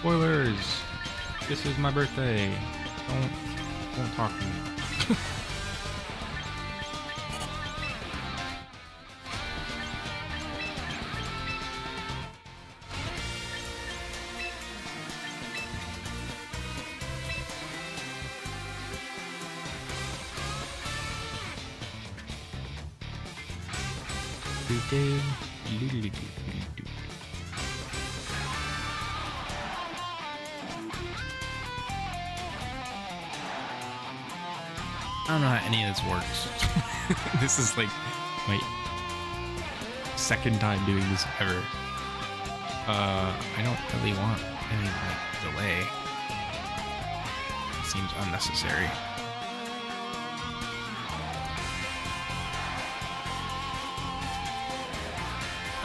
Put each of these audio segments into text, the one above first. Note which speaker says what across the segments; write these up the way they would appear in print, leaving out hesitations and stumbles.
Speaker 1: Spoilers! This is my birthday. Don't talk to me. I don't know how any of this works. This is like my second time doing this ever. I don't really want any like delay. It seems unnecessary.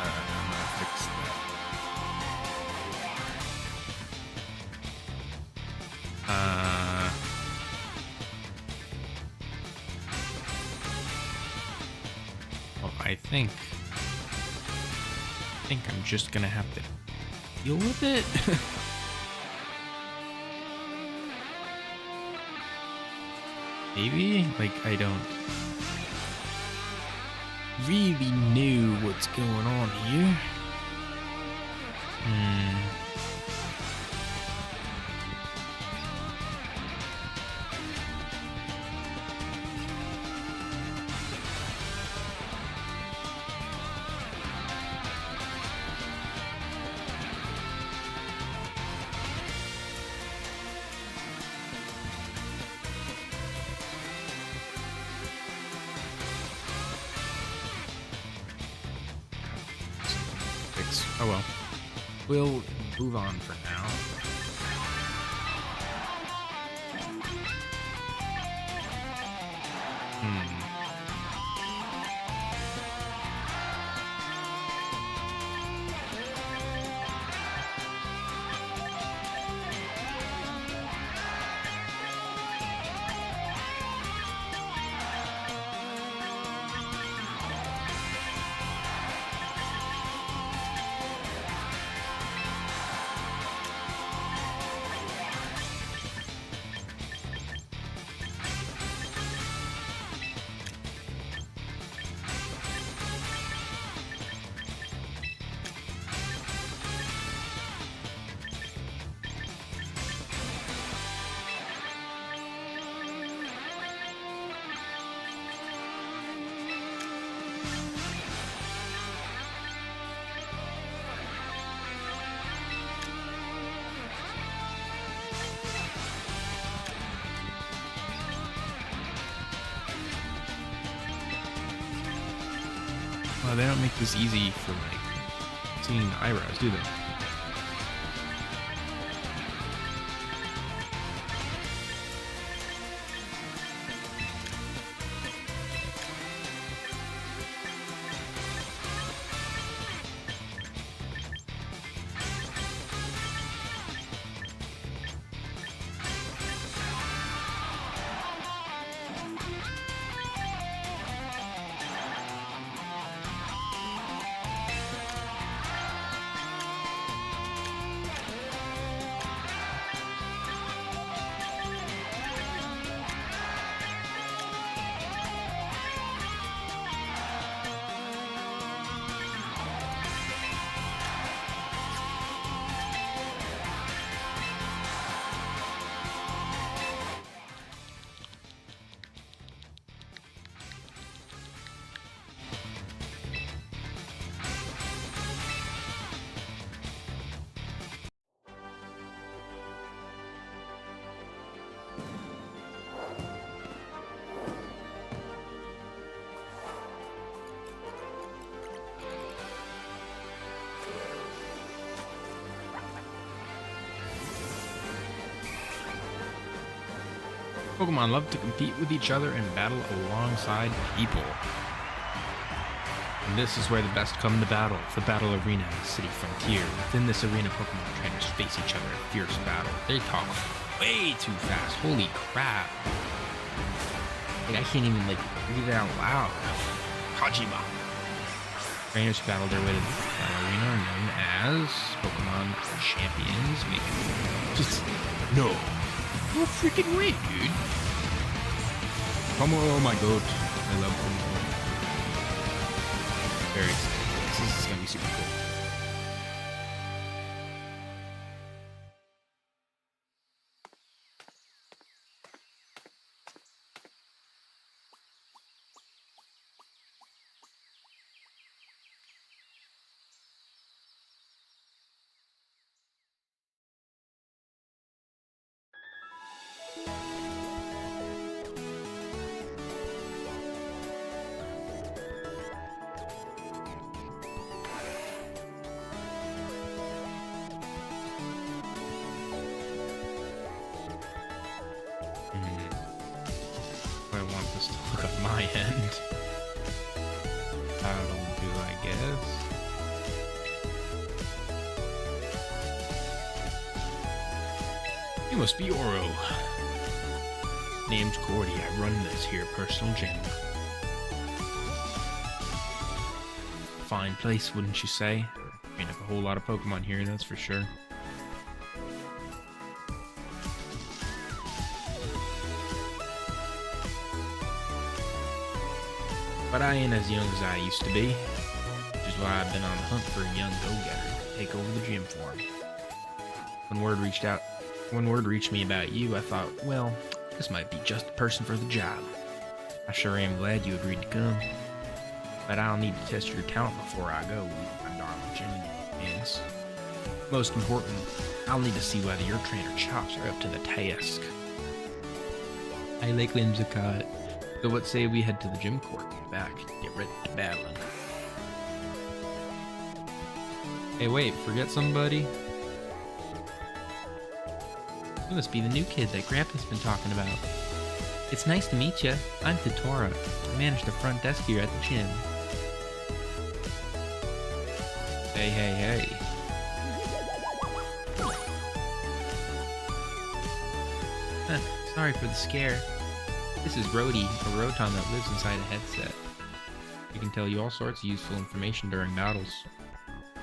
Speaker 1: I'm gonna fix that. Well, I think I'm just gonna have to deal with it. Maybe? Like, I don't really know what's going on here. Oh well. We'll move on for now. Well, they don't make this easy for like seeing the eyebrows, do they? Pokemon love to compete with each other and battle alongside people. And this is where the best come to battle. The battle arena in the city frontier. Within this arena, Pokemon trainers face each other in fierce battle. They talk way too fast. Holy crap. Like, I can't even, like, read it out loud. Kajima. Trainers battle their way to the battle arena known as Pokemon Champions. Just, no. No freaking way, dude. Oh my god. I love Pokemon. Very excited. This is gonna be super cool. I want this to look on my end. That'll do, I guess. You must be Oro. Name's Gordy. I run this here personal gym. Fine place, wouldn't you say? Train up a whole lot of Pokemon here, that's for sure. But I ain't as young as I used to be, which is why I've been on the hunt for a young go-getter to take over the gym for me. When word reached me about you, I thought, well, this might be just the person for the job. I sure am glad you agreed to come. But I'll need to test your talent before I go, my darling Jennings. Most important, I'll need to see whether your trainer chops are up to the task. I like Whimsicott. So what say we head to the gym court, get back, get ready to battle. Hey wait, forget somebody? You must be the new kid that Grandpa's been talking about. It's nice to meet you. I'm Tatora. I manage the front desk here at the gym. Hey. Sorry for the scare. This is Rhodey, a Rotom that lives inside a headset. He can tell you all sorts of useful information during battles.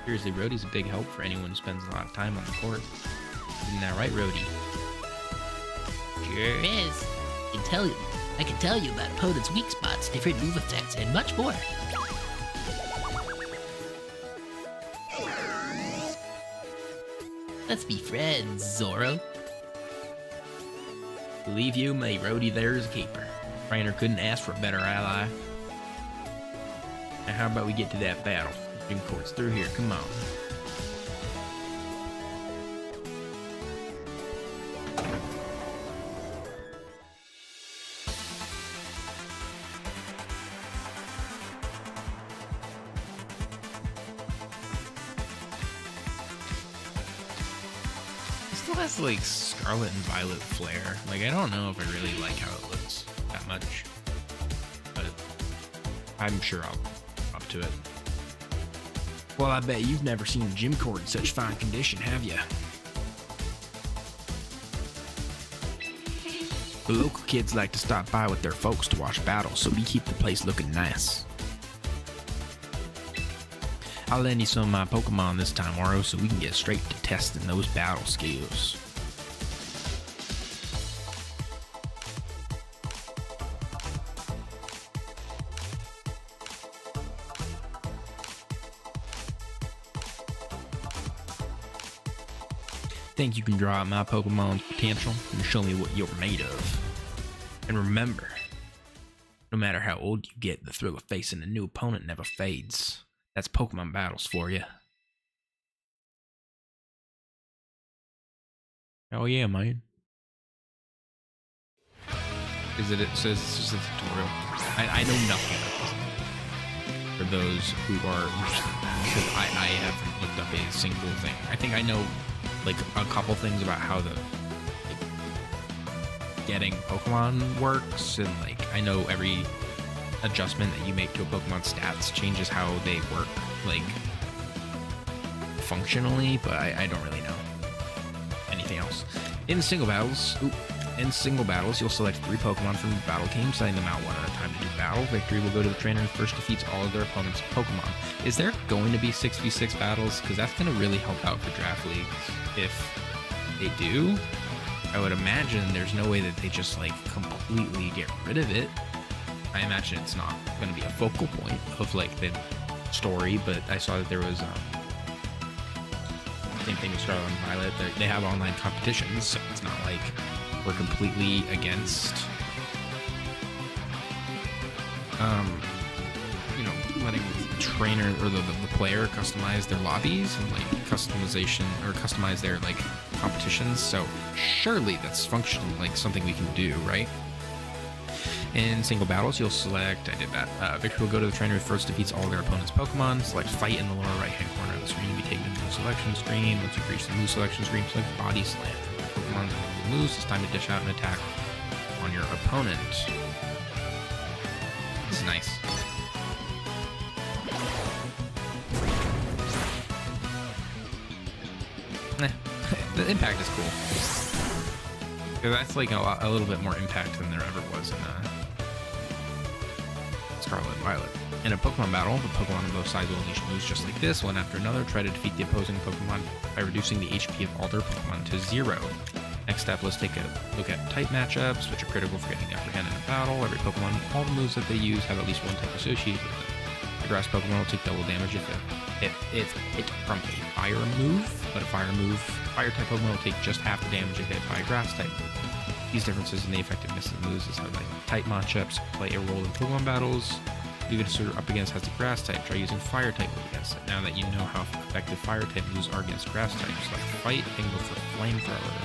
Speaker 1: Seriously, Rhodey's a big help for anyone who spends a lot of time on the court. Isn't that right, Rhodey?
Speaker 2: Sure is. I can tell you about opponents' weak spots, different move effects, and much more. Let's be friends, Zoro.
Speaker 1: Believe you me, Rhodey there is a keeper. Trainer couldn't ask for a better ally. Now how about we get to that battle? Gym court's through here, come on. It still has like Scarlet and Violet flare. Like, I don't know if I really like how it looks that much, but I'm sure I'll up to it. Well, I bet you've never seen a gym court in such fine condition, have you? The local kids like to stop by with their folks to watch battles, so we keep the place looking nice. I'll lend you some of my Pokemon this time, Oro, so we can get straight to testing those battle skills. Think you can draw out my Pokemon's potential and show me what you're made of. And remember, no matter how old you get, the thrill of facing a new opponent never fades. That's Pokemon battles for you. Oh yeah, man. It says it's just a tutorial. I know nothing about this. For those who are interested, because I haven't looked up a single thing. I think I know like a couple things about how the getting Pokemon works, and like I know every adjustment that you make to a Pokemon stats changes how they work, like functionally, but I don't really know anything else. In single battles, you'll select 3 Pokemon from the battle team, sending them out one at a time to do battle. Victory will go to the trainer who first defeats all of their opponent's Pokemon. Is there going to be 6v6 battles? Because that's going to really help out for draft leagues. If they do, I would imagine there's no way that they just like completely get rid of it. I imagine it's not going to be a focal point of like the story, but I saw that there was same thing with Scarlet and Violet. They have online competitions, so it's not like we're completely against letting the trainer or the player customize their lobbies and like customize their like competitions. So surely that's functional, like something we can do, right? In single battles, you'll select, I did that, victory will go to the trainer who first defeats all their opponent's Pokemon. Select fight in the lower right hand corner of the screen to be taken to the selection screen. Once you've reached the move selection screen, select body slam. For Pokemon that moves, it's time to dish out an attack on your opponent. This is nice. The impact is cool. Because that's like a little bit more impact than there ever was in Scarlet and Violet. In a Pokemon battle, the Pokemon on both sides will unleash moves just like this, one after another. Try to defeat the opposing Pokemon by reducing the HP of all their Pokemon to 0. Next step, let's take a look at type matchups, which are critical for getting the upper hand in a battle. Every Pokemon, all the moves that they use have at least one type associated with it. The grass Pokemon will take double damage if hit from a fire move, but a fire type Pokemon will take just half the damage if hit by a grass type move. These differences in the effectiveness of the moves is how like type matchups play a role in Pokemon battles. Even if you're up against has the grass type, try using fire type move against it. Now that you know how effective fire type moves are against grass types, like fight, and go for flamethrower.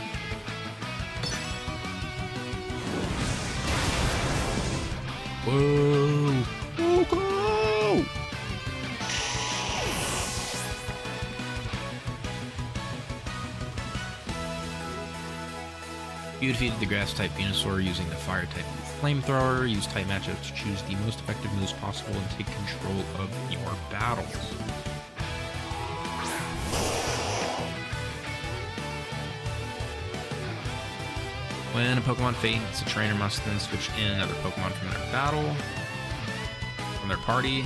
Speaker 1: Whoa! Go! You defeated the grass type Venusaur using the fire type flamethrower. Use type matchups to choose the most effective moves possible and take control of your battles. When a Pokemon faints, a trainer must then switch in another Pokemon from their battle, from their party.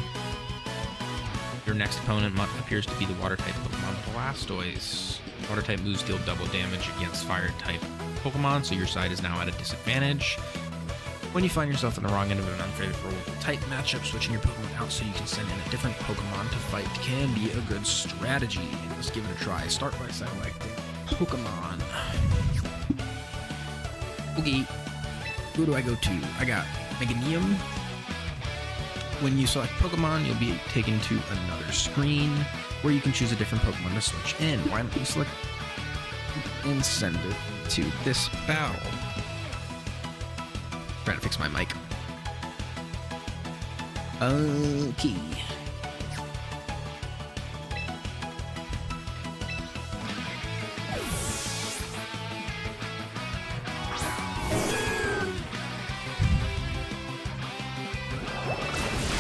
Speaker 1: Your next opponent appears to be the water type Pokemon Blastoise. Water type moves deal double damage against fire type Pokemon, so your side is now at a disadvantage. When you find yourself on the wrong end of an unfavorable type matchup, switching your Pokemon out so you can send in a different Pokemon to fight can be a good strategy. Let's give it a try. Start by selecting Pokemon. Okay, who do I go to? I got Meganium. When you select Pokemon, you'll be taken to another screen where you can choose a different Pokemon to switch in. Why don't you select and send it to this battle? Trying to fix my mic. Okay.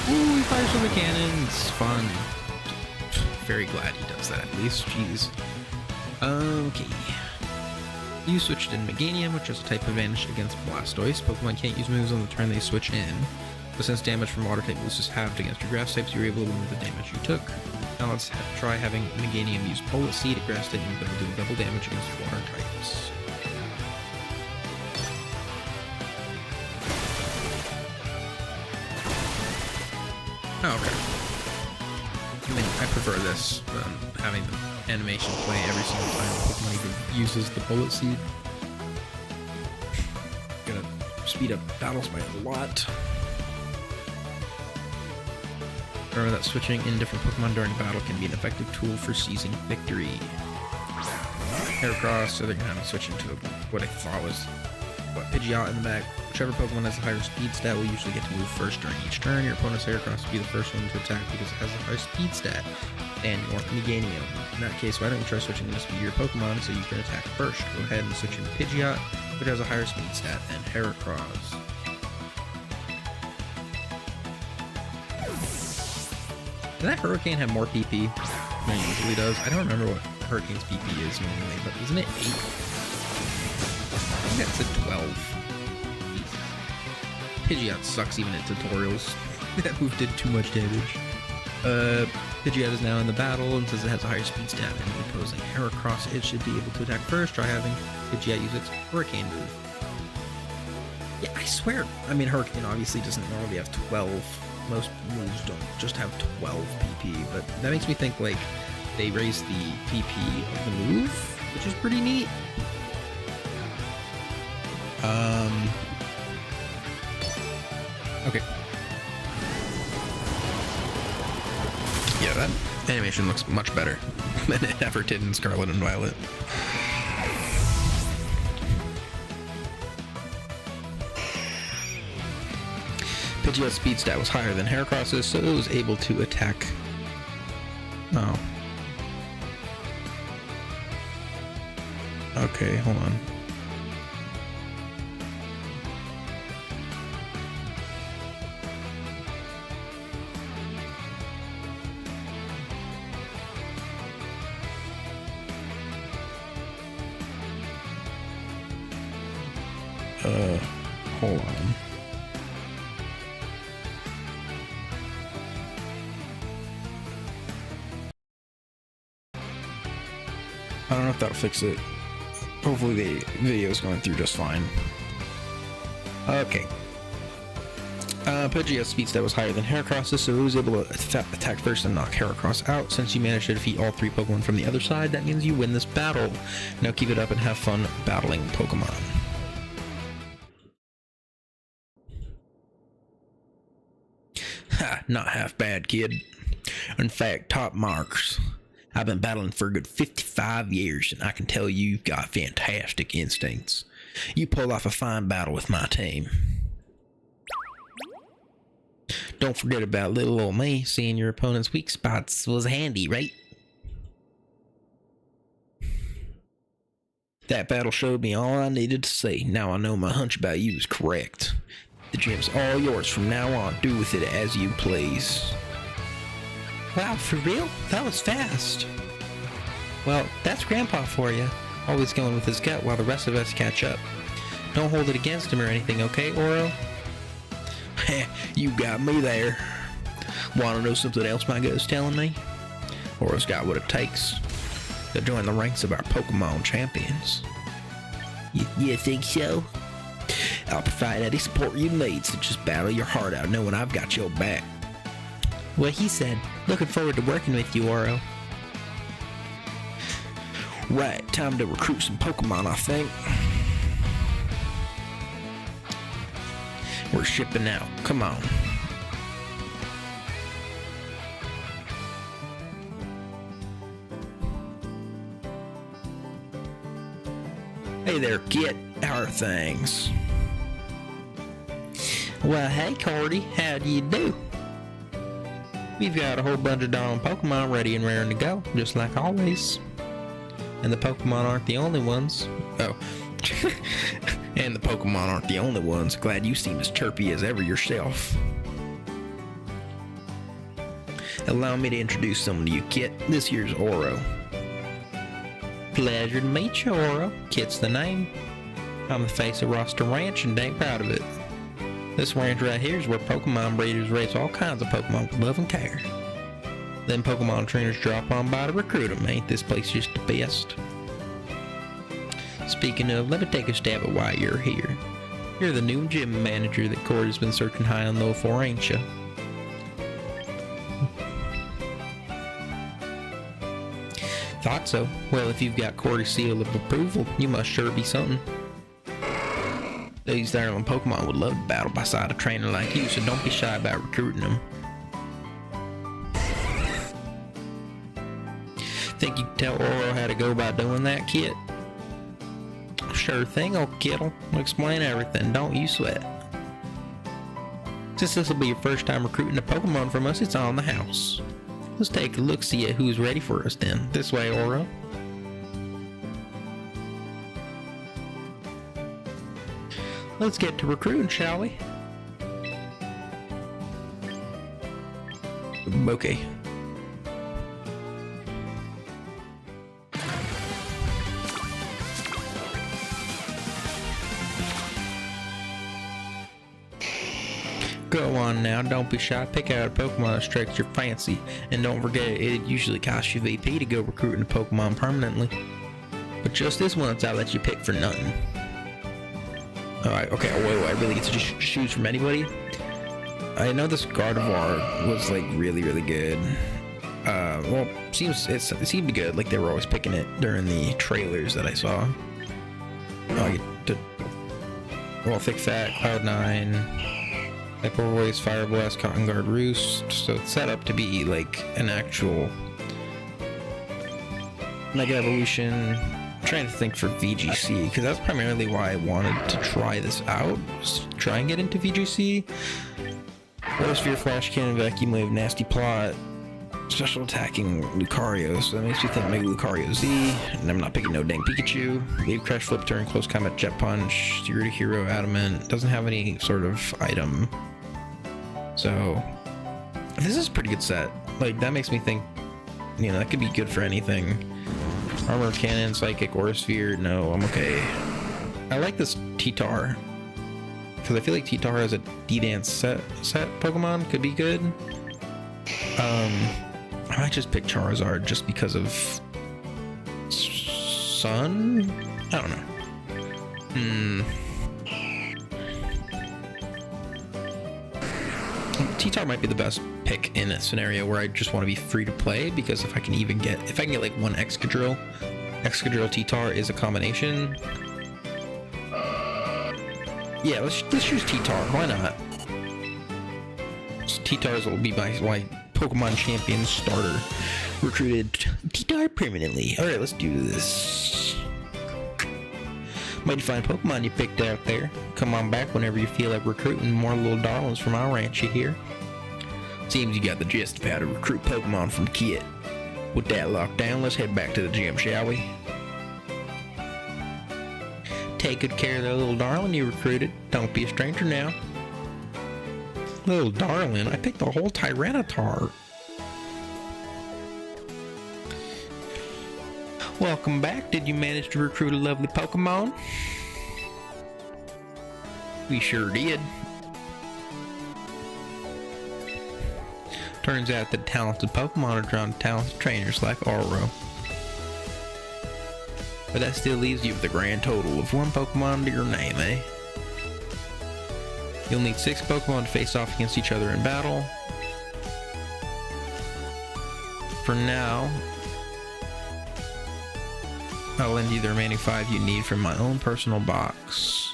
Speaker 1: Ooh, he fires from the cannons. Fun. Very glad he does that at least. Jeez. Okay. You switched in Meganium, which has a type advantage against Blastoise. Pokemon can't use moves on the turn they switch in. But since damage from water type moves is halved against your grass types, you're able to limit the damage you took. Now let's try having Meganium use Bullet Seed, a grass type move that will do double damage against water types. Oh, okay. I mean, I prefer this than having the animation play every single time Pokemon even uses the Bullet Seed. Gonna speed up battles by a lot. Remember that switching in different Pokemon during battle can be an effective tool for seizing victory. Heracross, so they're gonna have to switch into what I thought was Pidgeot in the back. Whichever Pokemon has the higher speed stat will usually get to move first during each turn. Your opponent's Heracross will be the first one to attack because it has a high speed stat. And your Meganium. In that case, why don't you try switching in the speed of your Pokemon so you can attack first? Go ahead and switch in Pidgeot. which has a higher speed stat than Heracross. Does that Hurricane have more PP than it usually does? I don't remember what Hurricane's PP is normally, but isn't it 8? I think that's a 12. Pidgeot sucks even at tutorials. That move did too much damage. Pidgeot is now in the battle, and since it has a higher speed stat than the opposing Heracross, it should be able to attack first, try having Pidgeot use its Hurricane move. Yeah, I swear. I mean, Hurricane obviously doesn't normally have 12. Most moves don't just have 12 PP, but that makes me think, like, they raised the PP of the move, which is pretty neat. Okay. Yeah, that animation looks much better than it ever did in Scarlet and Violet. Pidgeot's speed stat was higher than Heracross's, so it was able to attack. Oh. Okay, hold on. Hold on. I don't know if that'll fix it. Hopefully the video's going through just fine. Okay. Pidgeot's speed stat was higher than Heracross's, so it was able to attack first and knock Heracross out. Since you managed to defeat all 3 Pokemon from the other side, that means you win this battle. Now keep it up and have fun battling Pokemon. Ha! Not half bad, kid. In fact, top marks. I've been battling for a good 55 years, and I can tell you've got fantastic instincts. You pull off a fine battle with my team. Don't forget about little old me. Seeing your opponent's weak spots was handy, right? That battle showed me all I needed to see. Now I know my hunch about you is correct. The gym's all yours from now on. Do with it as you please. Wow, for real? That was fast. Well, that's Grandpa for you. Always going with his gut while the rest of us catch up. Don't hold it against him or anything, okay, Oro? Heh, you got me there. Want to know something else my gut's telling me? Oro's got what it takes to join the ranks of our Pokemon champions. You think so? I'll provide any support you need, so just battle your heart out knowing I've got your back. What he said. Looking forward to working with you, Oro. Right, time to recruit some Pokemon, I think. We're shipping out. Come on. Hey there, kid. How are things? Well, hey, Cordy. How do you do? We've got a whole bunch of darn Pokemon ready and raring to go, just like always. And the Pokemon aren't the only ones. Oh. And the Pokemon aren't the only ones. Glad you seem as chirpy as ever yourself. Allow me to introduce someone to you, Kit. This here's Oro. Pleasure to meet you, Oro. Kit's the name. I'm the face of Roster Ranch and dang proud of it. This ranch right here is where Pokemon breeders raise all kinds of Pokemon with love and care. Then Pokemon trainers drop on by to recruit them. Ain't this place just the best? Speaking of, let me take a stab at why you're here. You're the new gym manager that Cordy's been searching high and low for, ain't ya? Thought so. Well, if you've got Cordy's seal of approval, you must sure be something. These darling Pokemon would love to battle beside a trainer like you, so don't be shy about recruiting them. Think you can tell Oro how to go by doing that, Kit? Sure thing, old Kittle. I'll explain everything, don't you sweat. Since this will be your first time recruiting a Pokemon from us, it's on the house. Let's take a look, see at who's ready for us then. This way, Oro.
Speaker 3: let's get to recruiting, shall we? Okay. Go on now, don't be shy. Pick out a Pokemon that strikes your fancy. And don't forget, it usually costs you VP to go recruiting a Pokemon permanently. But just this once, I'll let you pick for nothing. Alright, okay, wait, I really get to just choose from anybody? I know this Gardevoir was like really good. Well, it seemed to be good. Like they were always picking it during the trailers that I saw. Oh, I get to, well, Thick Fat, Cloud9, Hyper Voice, Fire Blast, Cotton Guard Roost. So it's set up to be like an actual Mega Evolution. I'm trying to think for VGC because that's primarily why I wanted to try this out. Was try and get into VGC. Water Sphere, Flash Cannon, Vacuum Wave, Nasty Plot, Special Attacking Lucario, so that makes me think Mega Lucario Z, and I'm not picking no dang Pikachu. Wave Crash, Flip Turn, Close Combat, Jet Punch, Zero to Hero, Adamant, doesn't have any sort of item. So, this is a pretty good set. Like, that makes me think, you know, that could be good for anything. Armor Cannon, Psychic, Aura Sphere, no, I'm okay. I like this T-Tar. Because I feel like T-Tar as a D-Dance set Pokemon could be good. I might just pick Charizard just because of Sun? I don't know. T-Tar might be the best pick in a scenario where I just want to be free to play, because if I can get like one Excadrill T-Tar is a combination. Yeah, let's choose T-Tar. Why not? T-Tars will be my Pokemon Champion starter. Recruited T-Tar permanently. Alright, let's do this. Mighty fine Pokemon you picked out there. Come on back whenever you feel like recruiting more little darlings from our ranch here. Seems you got the gist of how to recruit Pokemon from Kit. With that locked down, let's head back to the gym, shall we? Take good care of that little darling you recruited. Don't be a stranger now. Little darling, I picked the whole Tyranitar. Welcome back. Did you manage to recruit a lovely Pokemon? We sure did. Turns out that talented Pokemon are drawn to talented trainers like Oro. But that still leaves you with a grand total of 1 Pokemon to your name, eh? You'll need 6 Pokemon to face off against each other in battle. For now, I'll lend you the remaining 5 you need from my own personal box.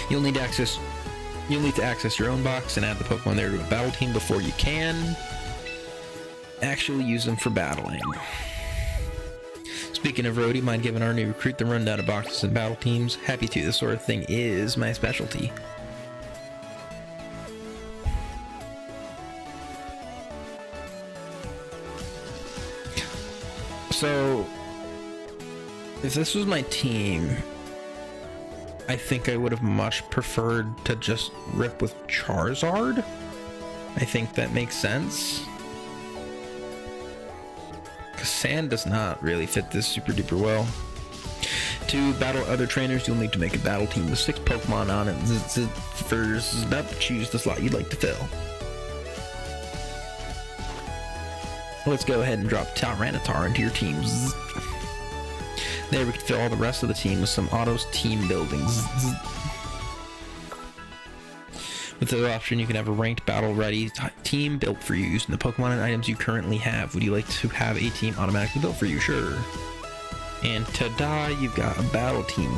Speaker 3: You'll need to access your own box and add the Pokemon there to a battle team before you can actually use them for battling. Speaking of roadie, mind giving our new recruit the rundown of boxes and battle teams? Happy to, this sort of thing is my specialty. So, if this was my team, I think I would have much preferred to just rip with Charizard. I think that makes sense. Because Sand does not really fit this super duper well. To battle other trainers, you'll need to make a battle team with 6 Pokemon on it. First, about to choose the slot you'd like to fill. Let's go ahead and drop Tyranitar into your teams. There, we can fill all the rest of the team with some autos team buildings. With the option, you can have a ranked battle-ready team built for you using the Pokemon and items you currently have. Would you like to have a team automatically built for you? Sure. And ta-da, you've got a battle team.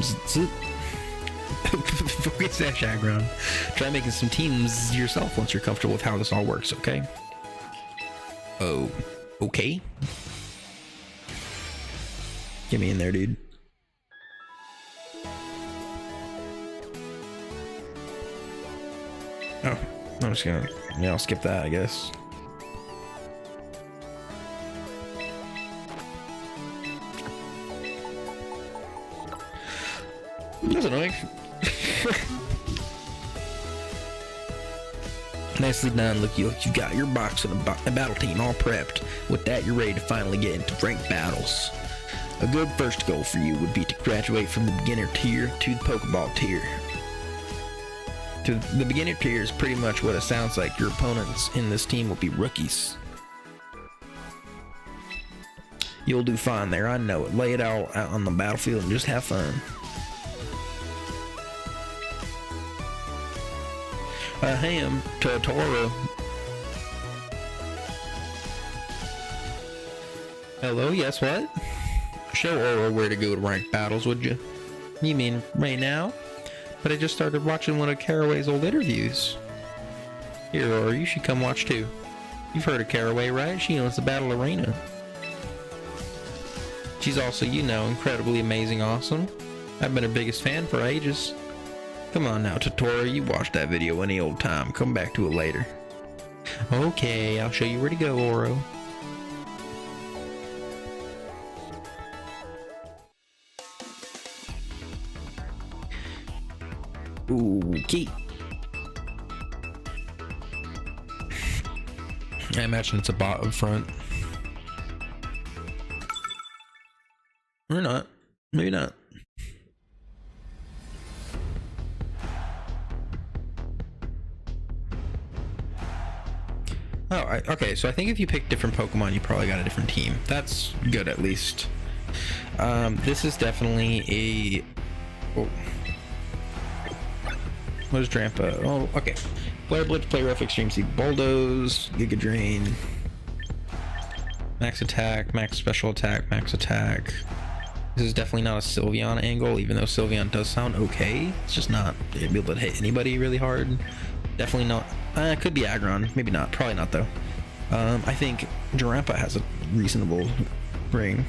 Speaker 3: Focus that Chagron. Try making some teams yourself once you're comfortable with how this all works, okay? Oh, okay. Get me in there, dude. Oh, I'm just gonna, yeah, I'll skip that, I guess. That's annoying. Nicely done. Look, you've got your box and a battle team all prepped. With that, you're ready to finally get into ranked battles. A good first goal for you would be to graduate from the beginner tier to the Pokeball tier. To the beginner tier is pretty much what it sounds like. Your opponents in this team will be rookies. You'll do fine there, I know it. Lay it all out on the battlefield and just have fun. Ahem, Totoro. Hello, yes, what? Show Oro where to go to ranked battles, would you? You mean right now? But I just started watching one of Caraway's old interviews. Here, Oro, you should come watch too. You've heard of Caraway, right? She owns the Battle Arena. She's also, you know, incredibly amazing awesome. I've been her biggest fan for ages. Come on now, Totoro, you watched that video any old time. Come back to it later. Okay, I'll show you where to go, Oro. Okay. I imagine it's a bot up front. Or not. Maybe not. Oh, okay, so I think if you pick different Pokemon, you probably got a different team. That's good, at least. This is definitely a... Oh. What is Drampa? Oh, okay. Flare Blitz, Play Rough, Extreme Seed, Bulldoze, Giga Drain, Max Attack, Max Special Attack, Max Attack. This is definitely not a Sylveon angle, even though Sylveon does sound okay. It's just not able to hit anybody really hard. Definitely not. It could be Aggron. Maybe not. Probably not, though. I think Drampa has a reasonable ring.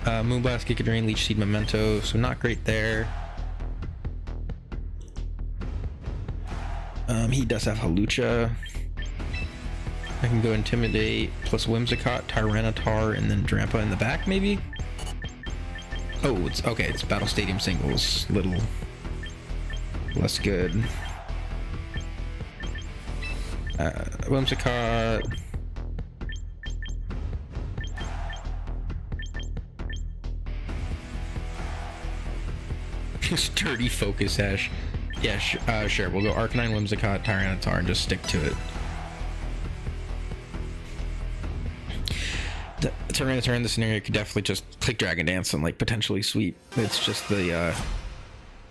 Speaker 3: Moonblast, Giga Drain, Leech Seed, Memento. So not great there. He does have Hawlucha. I can go Intimidate plus Whimsicott, Tyranitar, and then Drampa in the back, maybe? Oh, it's okay. It's Battle Stadium singles. Little less good. Whimsicott. Sturdy Focus Sash. Yeah, sure. We'll go Arcanine, Whimsicott, Tyranitar, and just stick to it. Tyranitar in this scenario could definitely just click Dragon Dance and like potentially sweep. It's just the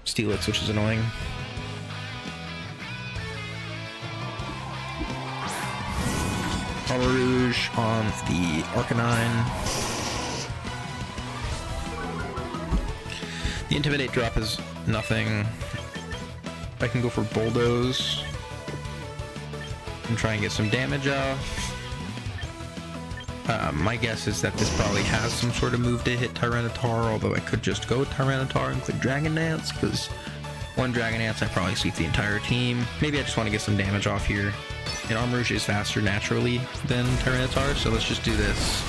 Speaker 3: Steelix, which is annoying. Power Rouge on the Arcanine. The Intimidate drop is nothing. I can go for Bulldoze and try and get some damage off. My guess is that this probably has some sort of move to hit Tyranitar, although I could just go with Tyranitar and click Dragon Dance, because one Dragon Dance I probably sweep the entire team. Maybe I just want to get some damage off here. And Armrouge is faster naturally than Tyranitar, so let's just do this.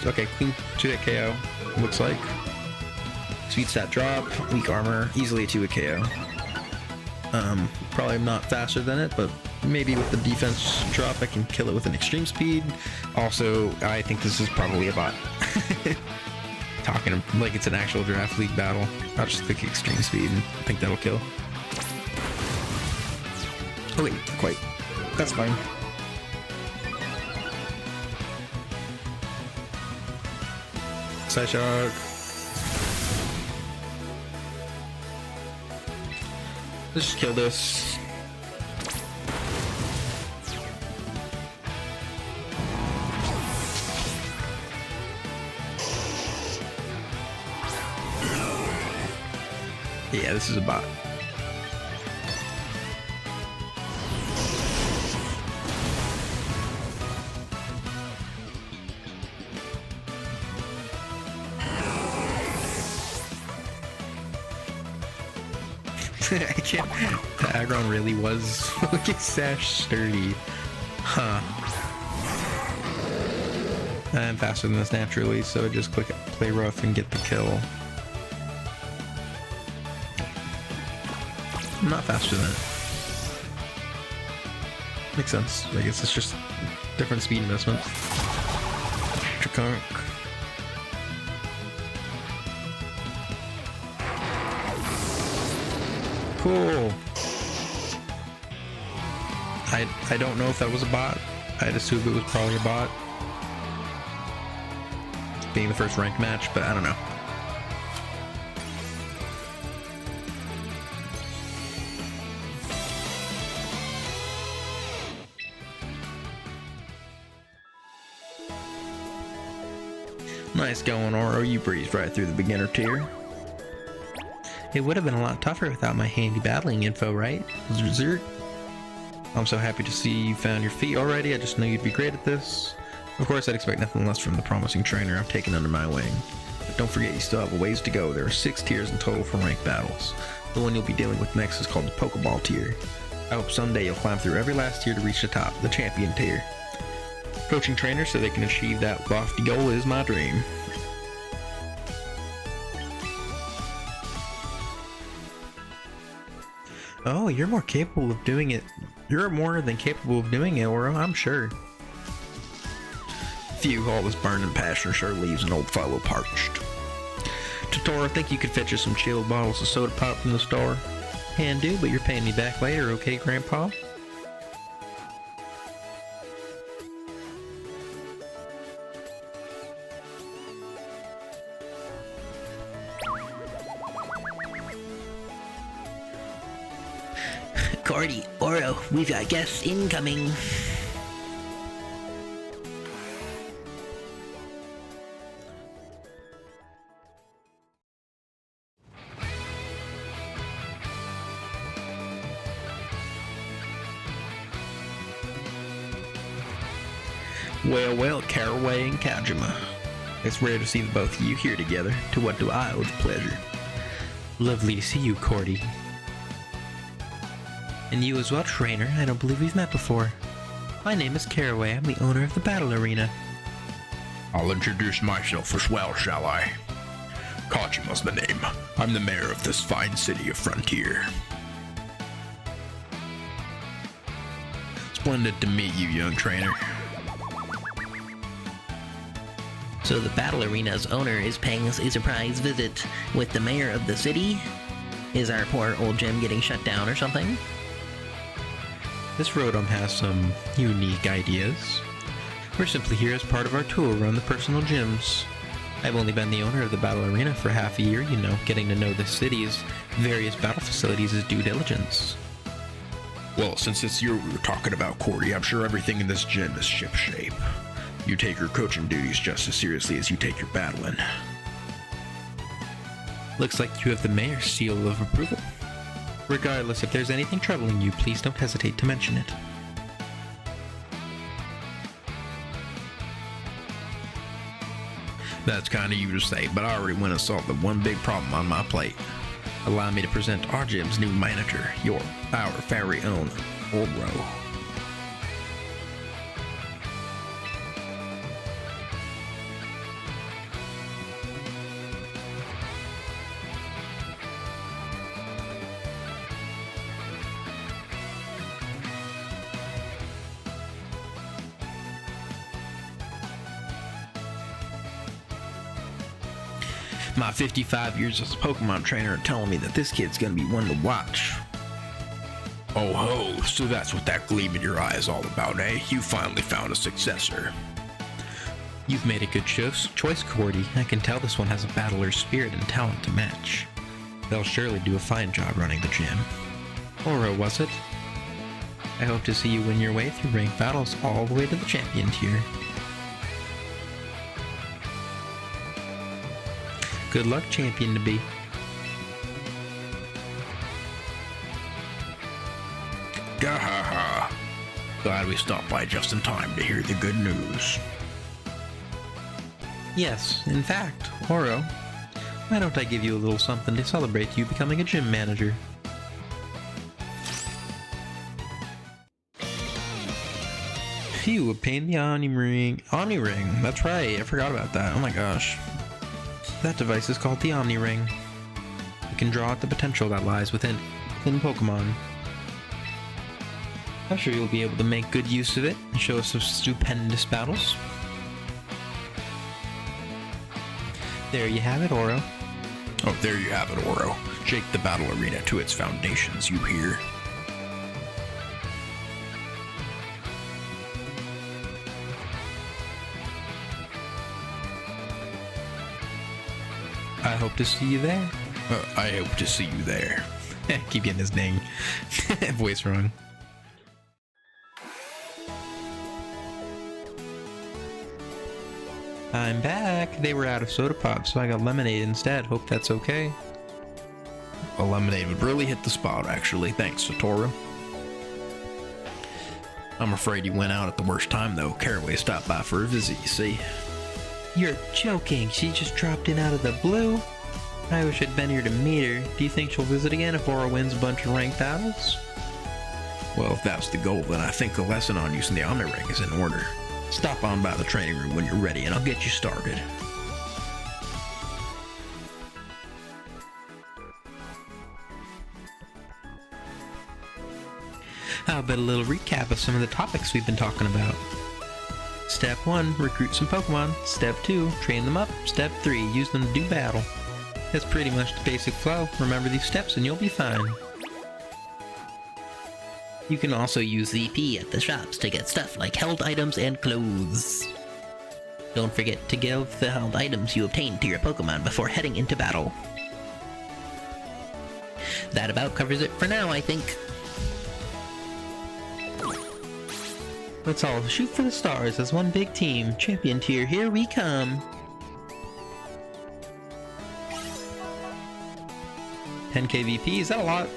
Speaker 3: Okay, clean 2-hit KO, looks like. Sweet stat drop, weak armor, easily a 2-hit KO. Probably not faster than it, but maybe with the defense drop I can kill it with an extreme speed. Also, I think this is probably a bot. Talking like it's an actual draft league battle. I'll just click extreme speed and I think that'll kill. Oh wait, not quite. That's fine. Psyshock. Let's just kill this. Yeah, this is a bot. I can't. The Aggron really was Focus Sash sturdy. Huh. I'm faster than this naturally, so just click Play Rough and get the kill. I'm not faster than it. Makes sense. I guess it's just different speed investment. Chakunk. Cool. I don't know if that was a bot. I'd assume it was probably a bot. Being the first ranked match, but I don't know. Nice going, Oro. You breezed right through the beginner tier. It would have been a lot tougher without my handy battling info, right? Zerk. I'm so happy to see you found your feet already. I just knew you'd be great at this. Of course, I'd expect nothing less from the promising trainer I've taken under my wing. But don't forget, you still have a ways to go. There are 6 tiers in total for ranked battles. The one you'll be dealing with next is called the Pokeball tier. I hope someday you'll climb through every last tier to reach the top, the champion tier. Coaching trainers so they can achieve that lofty goal is my dream. Oh, you're more capable of doing it. You're more than capable of doing it, Oro, I'm sure. Phew, all this burning passion sure leaves an old fellow parched. Totoro, think you could fetch us some chilled bottles of soda pop from the store? Can do, but you're paying me back later, okay, Grandpa?
Speaker 2: Cordy, Oro, we've got guests incoming.
Speaker 3: Well, Caraway and Kajima. It's rare to see the both of you here together. To what do I owe the pleasure? Lovely to see you, Cordy. And you as well, trainer. I don't believe we've met before. My name is Caraway. I'm the owner of the Battle Arena.
Speaker 4: I'll introduce myself as well, shall I? Kajima's the name. I'm the mayor of this fine city of Frontier. Splendid to meet you, young trainer.
Speaker 2: So the Battle Arena's owner is paying us a surprise visit with the mayor of the city? Is our poor old gym getting shut down or something?
Speaker 3: This Rotom has some unique ideas. We're simply here as part of our tour around the personal gyms. I've only been the owner of the Battle Arena for half a year, you know, getting to know the city's various battle facilities is due diligence.
Speaker 4: Well, since it's you we're talking about, Cordy, I'm sure everything in this gym is shipshape. You take your coaching duties just as seriously as you take your battling.
Speaker 3: Looks like you have the mayor's seal of approval. Regardless, if there's anything troubling you, please don't hesitate to mention it.
Speaker 4: That's kind of you to say, but I already went and solved the one big problem on my plate.
Speaker 3: Allow me to present our gym's new manager, our very own Oro. My 55 years as a Pokemon trainer are telling me that this kid's gonna be one to watch.
Speaker 4: Oh ho, so that's what that gleam in your eye is all about, eh? You finally found a successor.
Speaker 3: You've made a good choice, Cordy. I can tell this one has a battler's spirit and talent to match. They'll surely do a fine job running the gym. Oro, was it? I hope to see you win your way through ranked battles all the way to the champion tier. Good luck, champion to be.
Speaker 4: Gahaha. Glad we stopped by just in time to hear the good news.
Speaker 3: Yes, in fact, Oro, why don't I give you a little something to celebrate you becoming a gym manager? Phew, obtain the Omni Ring. Omni Ring, that's right, I forgot about that. Oh my gosh. That device is called the Omni Ring. You can draw out the potential that lies within in Pokemon. I'm sure you'll be able to make good use of it and show us some stupendous battles. There you have it, Oro.
Speaker 4: Oh, there you have it, Oro. Shake the battle arena to its foundations, you hear?
Speaker 3: I hope to see you there.
Speaker 4: I hope to see you there.
Speaker 3: Keep getting his dang voice wrong. I'm back. They were out of soda pop, so I got lemonade instead. Hope that's okay.
Speaker 4: A lemonade would really hit the spot, actually. Thanks, Satoru. I'm afraid you went out at the worst time, though. Caraway stopped by for a visit, you see.
Speaker 3: You're joking. She just dropped in out of the blue. I wish I'd been here to meet her. Do you think she'll visit again if Oro wins a bunch of ranked battles?
Speaker 4: Well, if that's the goal, then I think the lesson on using the Omnirank is in order. Stop on by the training room when you're ready, and I'll get you started.
Speaker 3: How about a little recap of some of the topics we've been talking about? Step 1, recruit some Pokemon. Step 2, train them up. Step 3, use them to do battle. That's pretty much the basic flow. Remember these steps and you'll be fine.
Speaker 2: You can also use ZP at the shops to get stuff like held items and clothes. Don't forget to give the held items you obtained to your Pokemon before heading into battle. That about covers it for now, I think.
Speaker 3: Let's all shoot for the stars as one big team. Champion tier, here we come. 10k VP, is that a lot?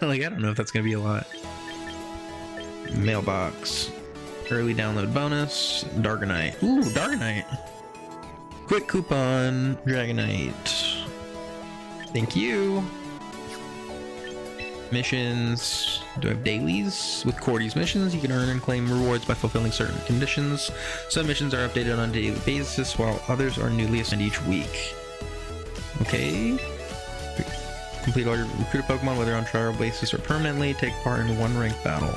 Speaker 3: Like, I don't know if that's gonna be a lot. Mailbox. Early download bonus. Dargonite. Ooh, Dargonite. Quick coupon. Dragonite. Thank you. Missions. Do I have dailies? With Cordy's missions, you can earn and claim rewards by fulfilling certain conditions. Some missions are updated on a daily basis, while others are newly assigned each week. Okay. Complete all your recruited Pokemon, whether on trial basis or permanently. Take part in one ranked battle.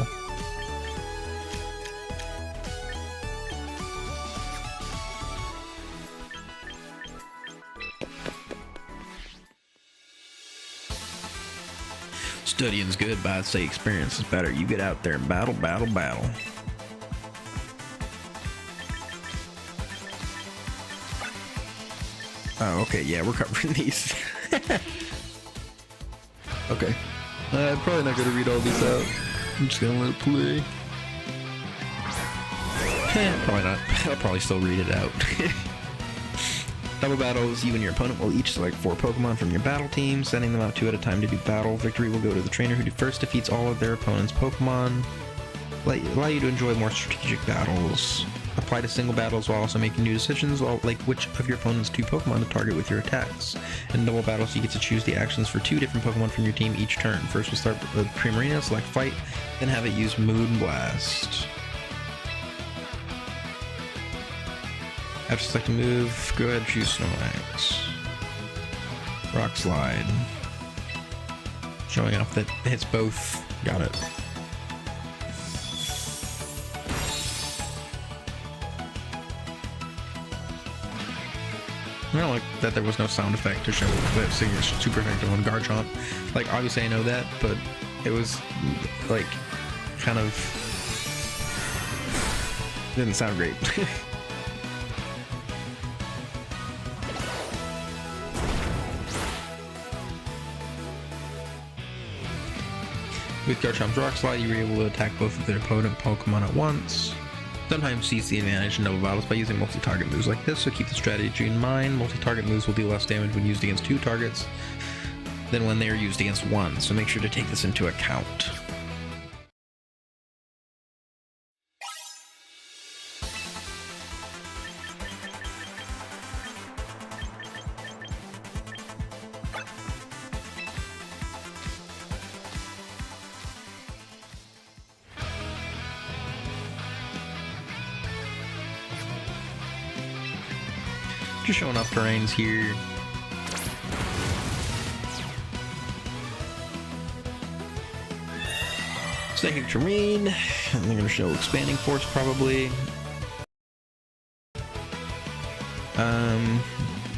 Speaker 4: Studying's good, but I'd say experience is better. You get out there and battle, battle, battle. Oh, okay, yeah, we're covering these. Okay.
Speaker 3: I'm probably not going to read all these out. I'm just going to let it play.
Speaker 4: Probably not. I'll probably still read it out.
Speaker 3: Double battles, you and your opponent will each select 4 Pokemon from your battle team, sending them out 2 at a time to do battle. Victory will go to the trainer who first defeats all of their opponent's Pokemon. Allow you to enjoy more strategic battles. Apply to single battles while also making new decisions, like which of your opponent's 2 Pokemon to target with your attacks. In double battles, you get to choose the actions for 2 different Pokemon from your team each turn. First, we'll start with Primarina, select Fight, then have it use Moonblast. After selecting a move, go ahead and choose Snorlax. Rock Slide. Showing off that it hits both. Got it. I don't like that there was no sound effect to show that Singing super effective on Garchomp. Like, obviously I know that, but it was, like, kind of... didn't sound great. With Garchomp's Rock Slide, you were able to attack both of their opponent Pokemon at once. Sometimes seize the advantage in double battles by using multi-target moves like this, so keep the strategy in mind. Multi-target moves will deal less damage when used against 2 targets than when they are used against 1, so make sure to take this into account. Just showing off terrains here. Psychic Terrain, and they're gonna show Expanding Force probably.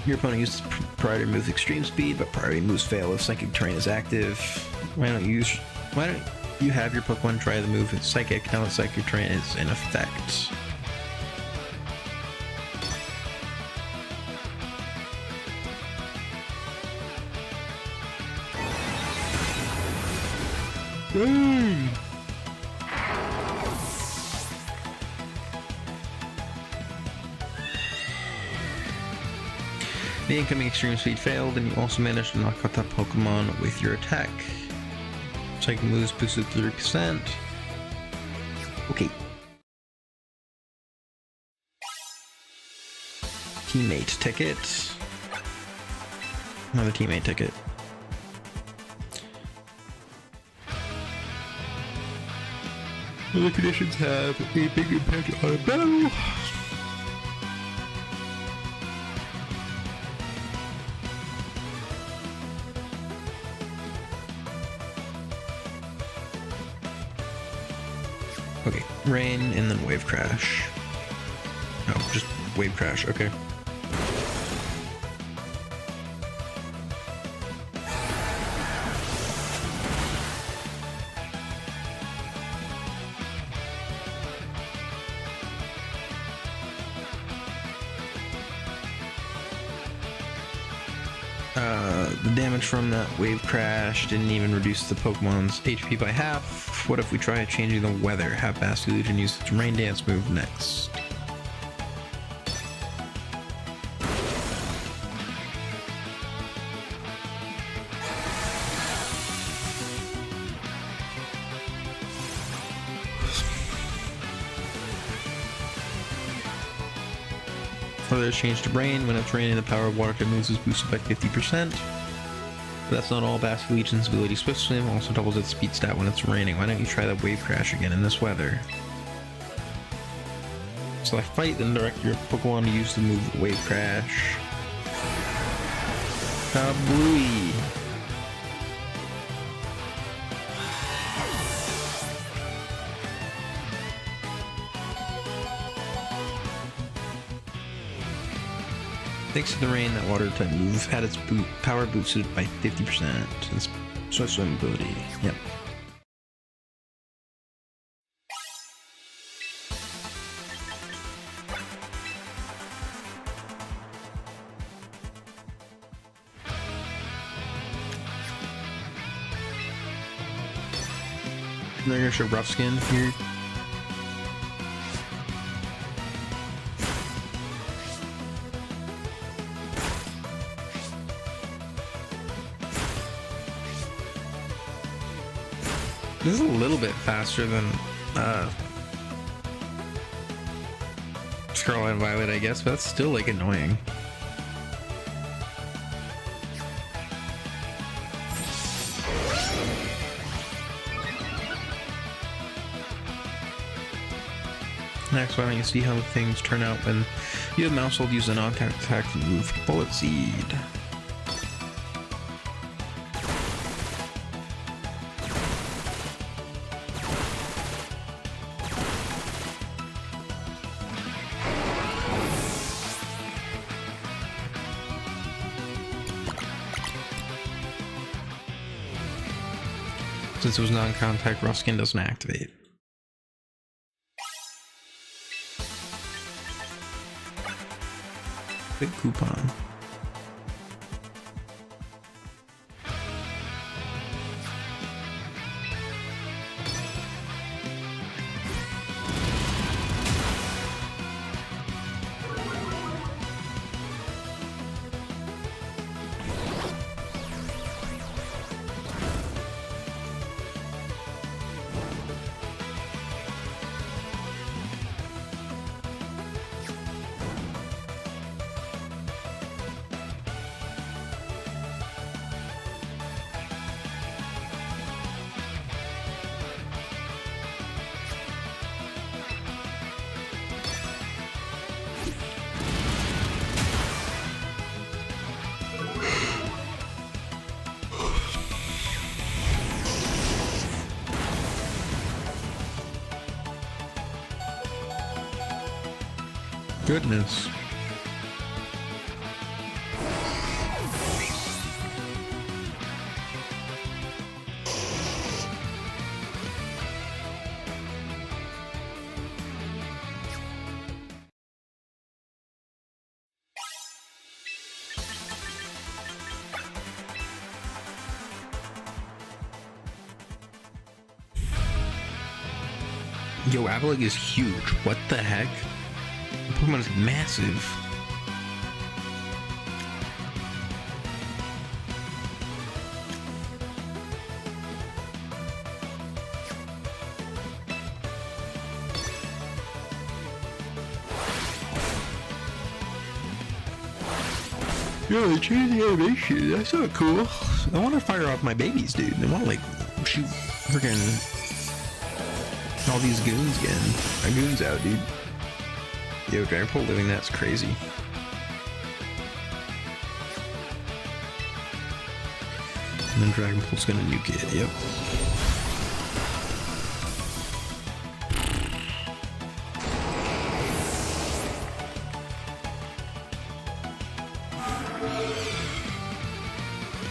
Speaker 3: Your opponent uses priority move with extreme speed, but priority moves fail if Psychic Terrain is active. Why don't you have your Pokemon try the move with Psychic now that Psychic Terrain is in effect? The incoming extreme speed failed, and you also managed to knock out that Pokemon with your attack. Psychic moves boosted 30%. Okay. Teammate ticket. Another teammate ticket. The conditions have a big impact on a battle. Okay, rain and then wave crash. No, just wave crash, okay. The damage from that wave crash didn't even reduce the Pokemon's HP by half. What if we try changing the weather? Have Basculegion use its Rain Dance move next. Weather is changed to rain. When it's raining, the power of water type moves is boosted by 50%. But that's not all. Basculegion's ability Swift Swim also doubles its speed stat when it's raining. Why don't you try that wave crash again in this weather? Select fight, then direct your Pokemon to use the move wave crash. Kablooey! Thanks to the rain, that water type move had its power boosted by 50%. Its Swift Swim ability. Yep. And they're gonna show Rough Skin here. This is a little bit faster than Scarlet and Violet, I guess, but that's still like annoying. Next, why don't you see how things turn out when you have Mousehold use a non-contact attack to move Bullet Seed. Since it was non-contact, Rough Skin doesn't activate. Big coupon.
Speaker 4: goodness. Yo, Avalog is huge. What the heck? The Pokemon is massive. Yo, they changed the animation. That's not cool. I want to fire off my babies, dude. I want to, like, shoot freaking all these goons again. My goons out, dude. Yo, Dragapult living that's crazy. And then Dragapult's gonna nuke it, yep.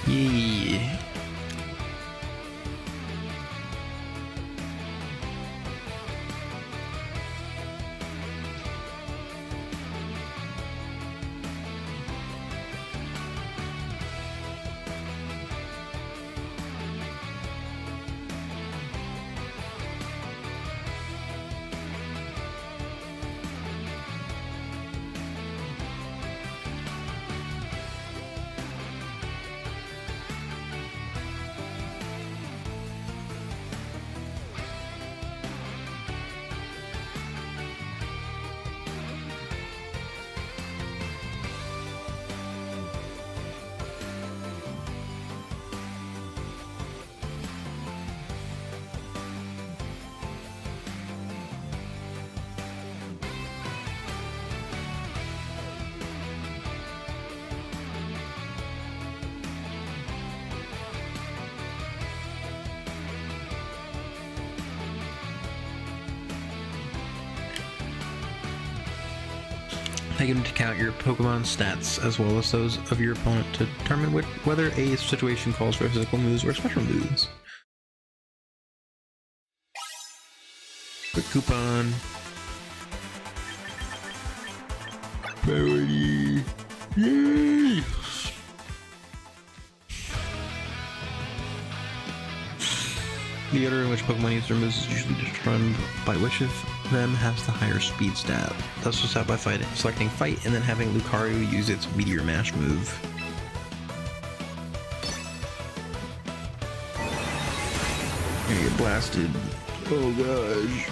Speaker 4: Yeah. Take into account your Pokemon stats as well as those of your opponent to determine whether a situation calls for physical moves or special moves. Quick coupon. Priority. Yay! The order in which Pokemon use their moves is usually determined by which of them has the higher speed stat. Thus was set by selecting Fight and then having Lucario use its Meteor Mash move. Gonna get blasted. Oh gosh.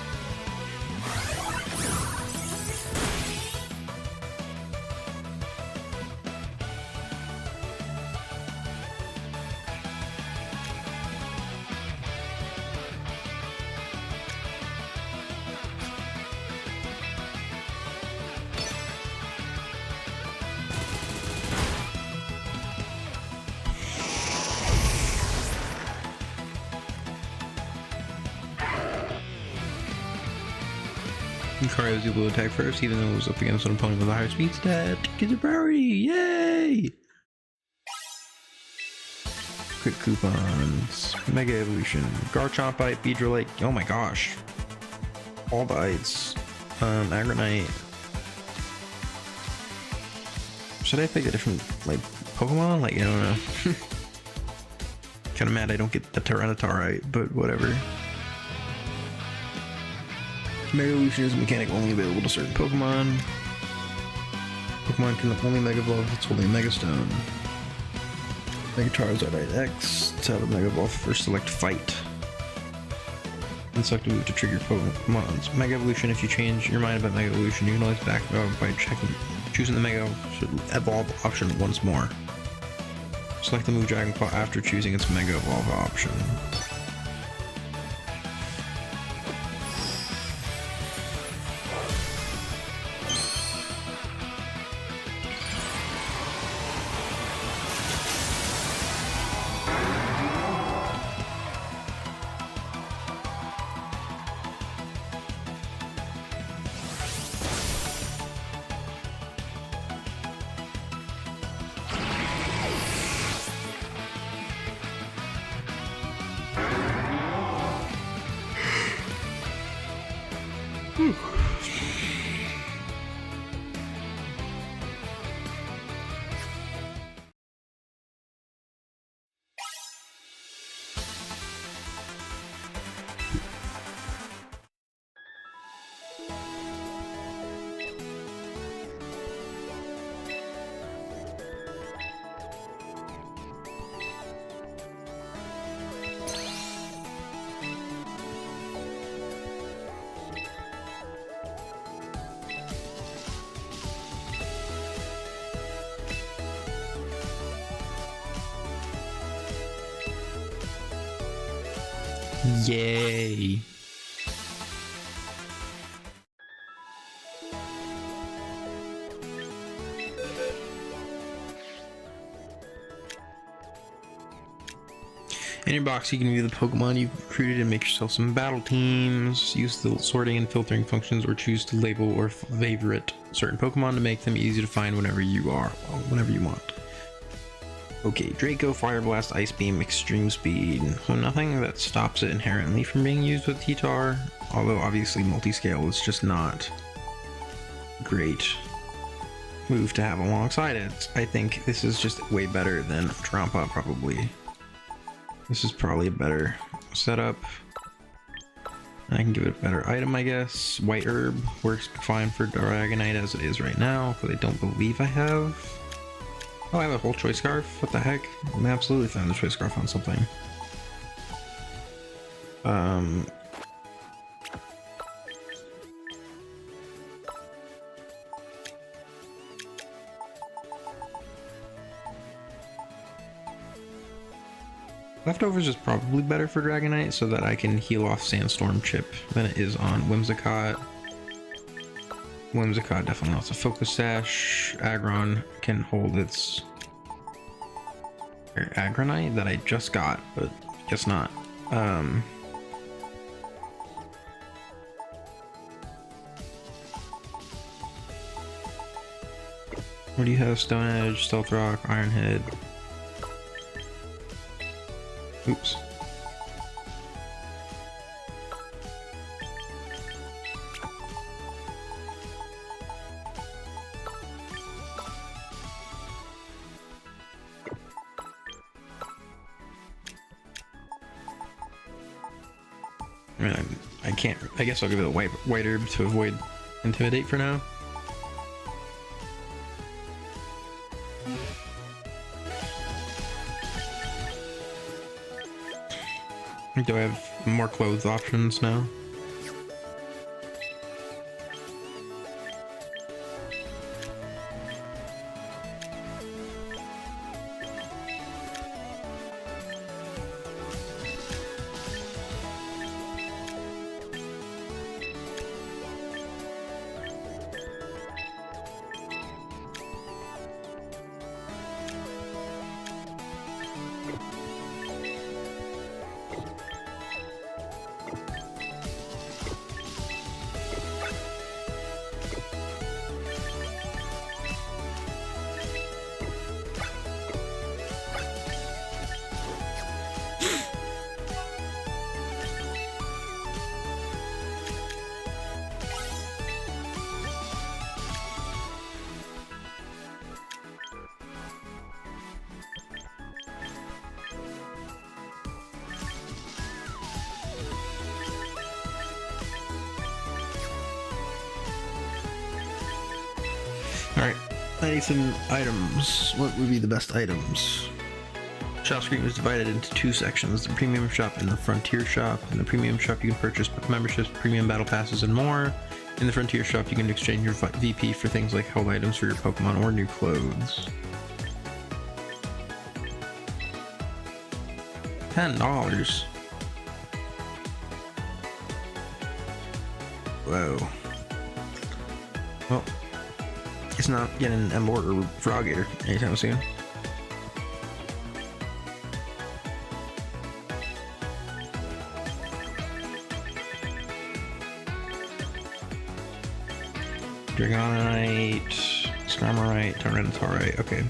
Speaker 4: Lucario was able to attack first, even though it was up against an opponent with a higher speed stat. Get the priority! Yay! Quick coupons. Mega Evolution. Garchomp Bite, Beedrill, oh my gosh. All bites. Agronite. Should I pick a different, like, Pokemon? Like, I don't know. Kinda mad I don't get the Tyranitar, but whatever. Mega Evolution is a mechanic only available to certain Pokemon. Pokemon can only Mega Evolve if it's holding a Mega Stone. Mega Charizard X. Let's have a Mega Evolve first. Select Fight. And select a move to trigger Pokemon's Mega Evolution. If you change your mind about Mega Evolution, you can always back it up by choosing the Mega Evolve option once more. Select the move Dragon Claw after choosing its Mega Evolve option.
Speaker 3: Yay. In your box, you can view the Pokemon you've recruited and make yourself some battle teams. Use the sorting and filtering functions, or choose to label or favorite certain Pokemon to make them easy to find whenever you want. Okay, Draco, Fire Blast, Ice Beam, Extreme Speed. So nothing that stops it inherently from being used with T-Tar, although obviously multi-scale is just not a great move to have alongside it. I think this is just way better than Trompa, probably. This is probably a better setup. I can give it a better item, I guess. White Herb works fine for Dragonite as it is right now, but I don't believe I have. Oh, I have a whole Choice Scarf? What the heck? I'm absolutely found the Choice Scarf on something. Leftovers is probably better for Dragonite so that I can heal off Sandstorm Chip than it is on Whimsicott. Whimsicott definitely wants a Focus Sash. Aggron can hold its Aggronite that I just got, but guess not. What do you have? Stone Edge, Stealth Rock, Iron Head. Oops. I mean, I can't. I guess I'll give it a white herb to avoid Intimidate for now. Do I have more clothes options now? Alright, I need some items. What would be the best items? Shop screen is divided into two sections, the premium shop and the frontier shop. In the premium shop you can purchase memberships, premium battle passes, and more. In the frontier shop you can exchange your VP for things like held items for your Pokemon or new clothes. $10. Whoa. Well, it's not getting an Emboar or Frogator anytime soon. Dragonite, Skarmoryte, Tyranitarite, okay.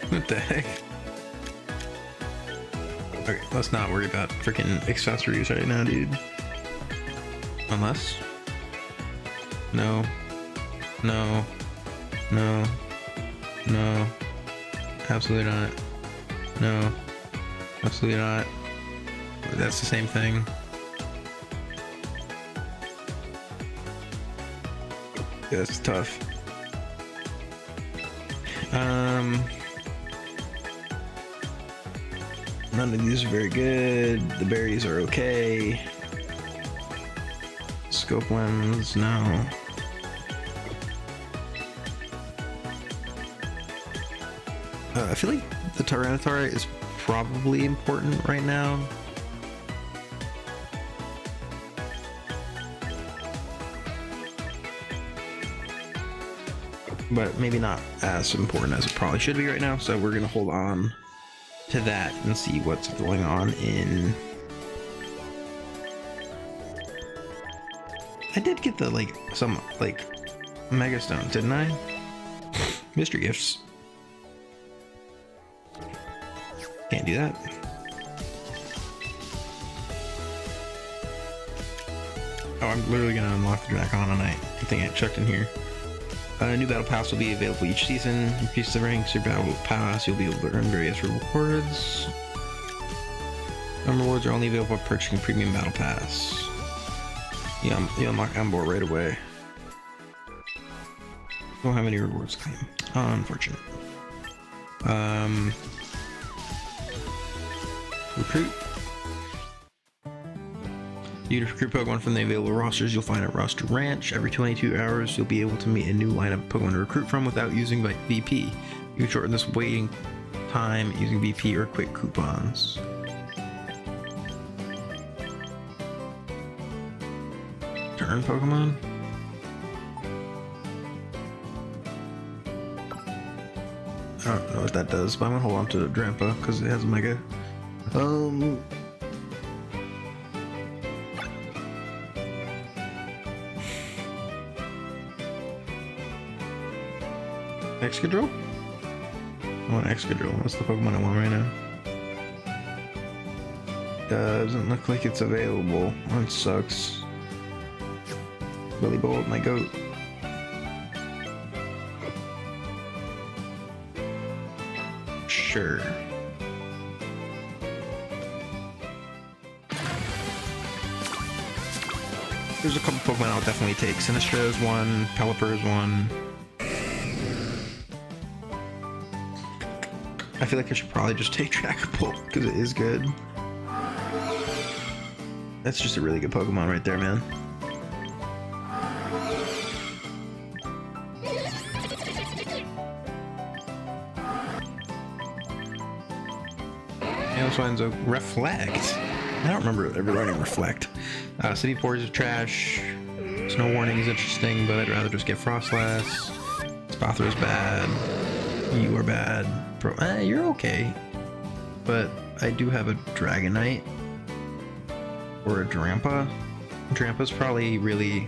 Speaker 3: What the heck? Okay, let's not worry about freaking accessories right now, dude. Unless... No. No. No. No. Absolutely not. No. Absolutely not. That's the same thing. Yeah, that's tough.
Speaker 4: None of these are very good. The berries are okay. Scope lens, no. I feel like the Tyranitar is probably important right now. But maybe not as important as it probably should be right now, so we're gonna hold on to that and see what's going on in... I did get the, like, some, like, Mega Stones, didn't I? Mystery Gifts. Can't do that. Oh, I'm literally gonna unlock the Draconite. I think I checked in here. A new battle pass will be available each season. Increase the ranks of your battle pass. You'll be able to earn various rewards. Some rewards are only available for purchasing premium battle pass. You unlock Ambor right away. Don't have any rewards claim. Unfortunate. Recruit. You recruit Pokemon from the available rosters you'll find at Roster Ranch. Every 22 hours, you'll be able to meet a new line of Pokemon to recruit from without using VP. You can shorten this waiting time using VP or quick coupons. Turn Pokemon. I don't know what that does, but I'm gonna hold on to the Drampa because it has a Mega. Excadrill? I want Excadrill. That's the Pokemon I want right now. Doesn't look like it's available. That sucks. Billy Bolt, my goat. Sure. There's a couple Pokemon I'll definitely take. Sinistcha is one, Pelipper is one. I feel like I should probably just take Dragapult because it is good. That's just a really good Pokemon right there, man. Swinzo Reflect. I don't remember ever learning Reflect. City Pores is trash. Snow Warning is interesting, but I'd rather just get Frostlass. Spathra is bad. You are bad. You're okay. But I do have a Dragonite. Or a Drampa. Drampa's probably really...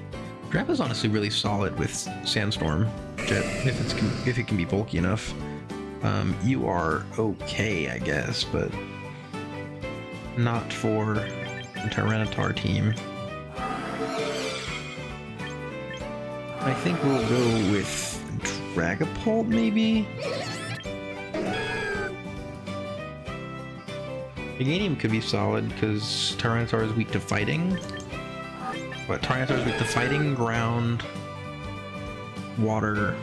Speaker 4: Drampa's honestly really solid with Sandstorm. Jet, if it can be bulky enough. You are okay, I guess, but... not for the Tyranitar team. I think we'll go with Dragapult, maybe? Meganium could be solid because Tyranitar is weak to fighting. But Tyranitar is weak to fighting, ground, water.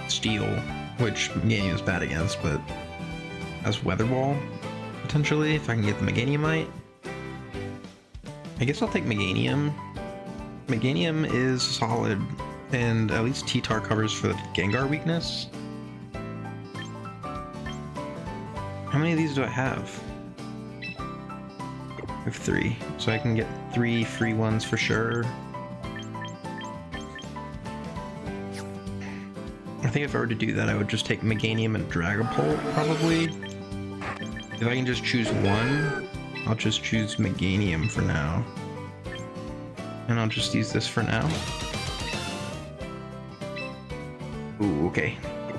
Speaker 4: Steel, which Meganium is bad against, but as Weather Ball, potentially, if I can get the Meganiumite. I guess I'll take Meganium. Meganium is solid, and at least T-Tar covers for the Gengar weakness. How many of these do I have? I have 3, so I can get 3 free ones for sure. I think if I were to do that, I would just take Meganium and Dragapult, probably. If I can just choose one, I'll just choose Meganium for now. And I'll just use this for now. Ooh, okay.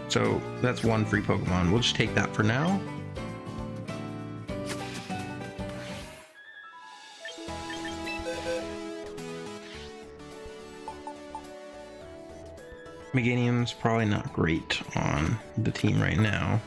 Speaker 4: So that's one free Pokemon. We'll just take that for now. Meganium's probably not great on the team right now.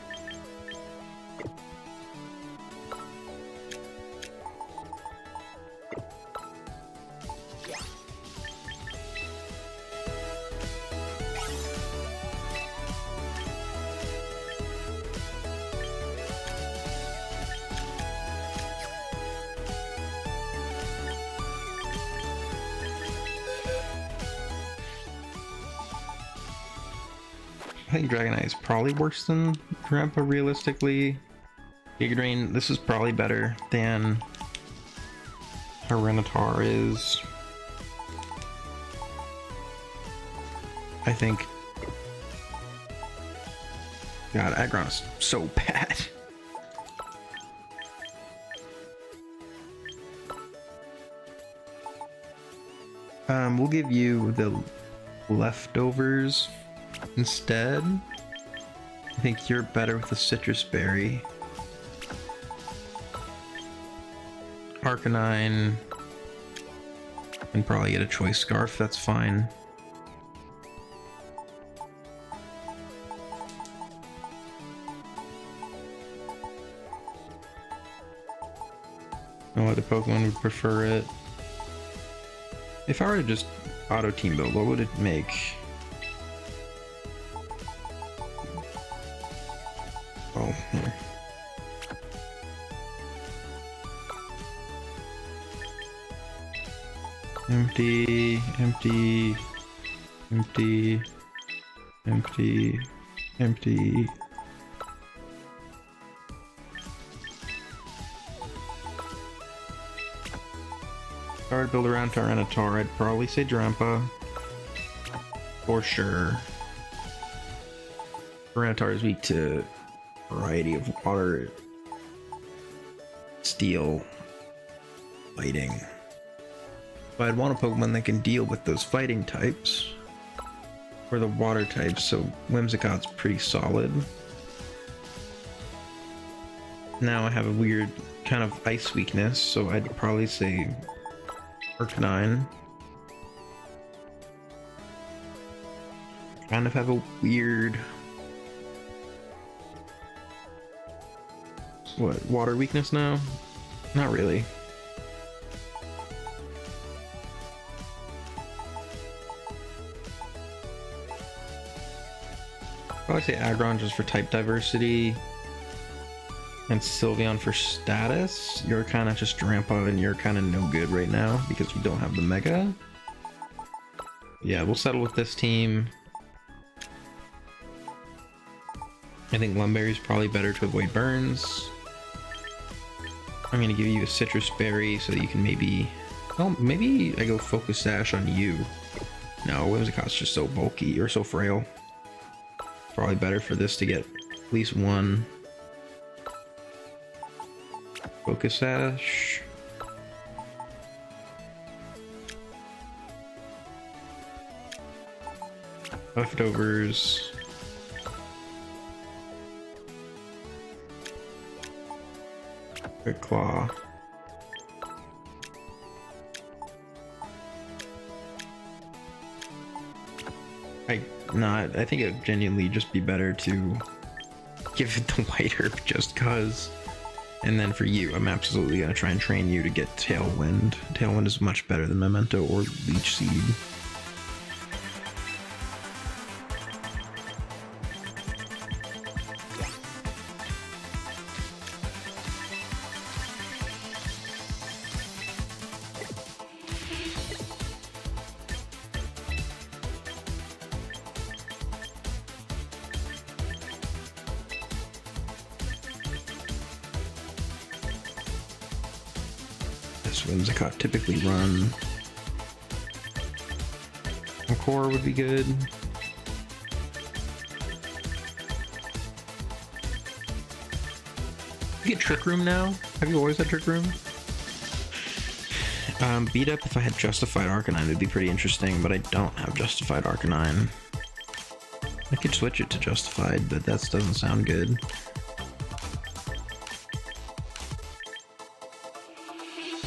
Speaker 3: I think Dragonite is probably worse than Grandpa realistically. Giga Drain, this is probably better than Tyranitar is. I think. God, Aggron is so bad. We'll give you the leftovers instead. I think you're better with the citrus berry. Arcanine. And probably get a choice scarf, that's fine. No other Pokemon would prefer it. If I were to just auto team build, what would it make? Oh, here. Empty, empty, empty, empty, empty. If I were to build around Tyranitar, I'd probably say Drampa. For sure. Tyranitar is weak to a variety of water, steel, fighting. But I'd want a Pokemon that can deal with those fighting types. Or the water types, so Whimsicott's pretty solid. Now I have a weird kind of ice weakness, so I'd probably say Arcanine. Kind of have a weird... What, water weakness now? Not really. Probably say Aggron just for type diversity. And Sylveon for status. You're kind of just Drampa and you're kind of no good right now because you don't have the Mega. Yeah, we'll settle with this team. I think Lumberry's probably better to avoid burns. I'm gonna give you a Citrus Berry so that you can maybe... Well, maybe I go Focus Sash on you. No, Whimsicott's just so bulky or so frail. Probably better for this to get at least one Focus Sash. Leftovers. Quick Claw. I think it'd genuinely just be better to give it the White Herb just cause. And then for you, I'm absolutely gonna try and train you to get Tailwind. Tailwind is much better than Memento or Leech Seed. Whimsicott typically run. A core would be good. You get Trick Room now? Have you always had Trick Room? Beat Up, if I had Justified Arcanine, it'd be pretty interesting, but I don't have Justified Arcanine. I could switch it to Justified, but that doesn't sound good.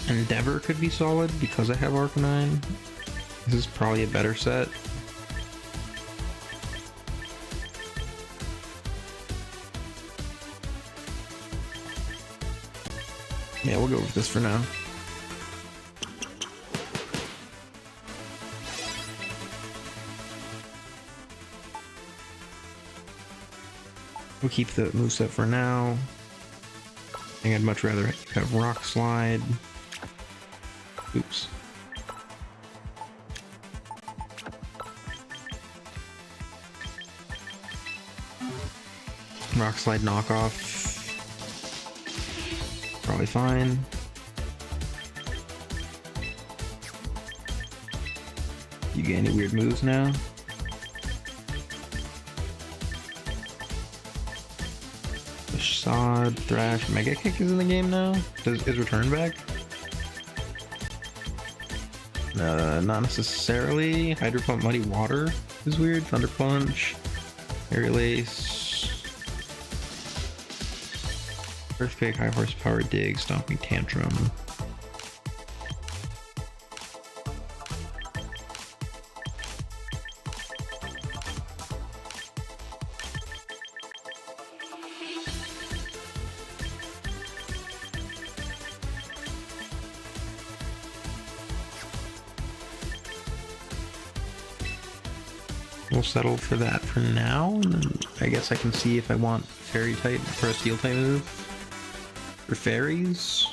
Speaker 3: Endeavor could be solid because I have Arcanine. This is probably a better set. Yeah, we'll go with this for now. We'll keep the moveset for now. I think I'd much rather have Rock Slide. Oops. Rock Slide knockoff. Probably fine. You get any weird moves now? Sod, Thrash, Mega Kick is in the game now? Is Return back? Not necessarily. Hydro Pump Muddy Water is weird. Thunder Punch, Aerial Ace, Earthquake, High Horsepower Dig, Stomping Tantrum. We'll settle for that for now, and then I guess I can see if I want Fairy type or a Steel type move. For fairies,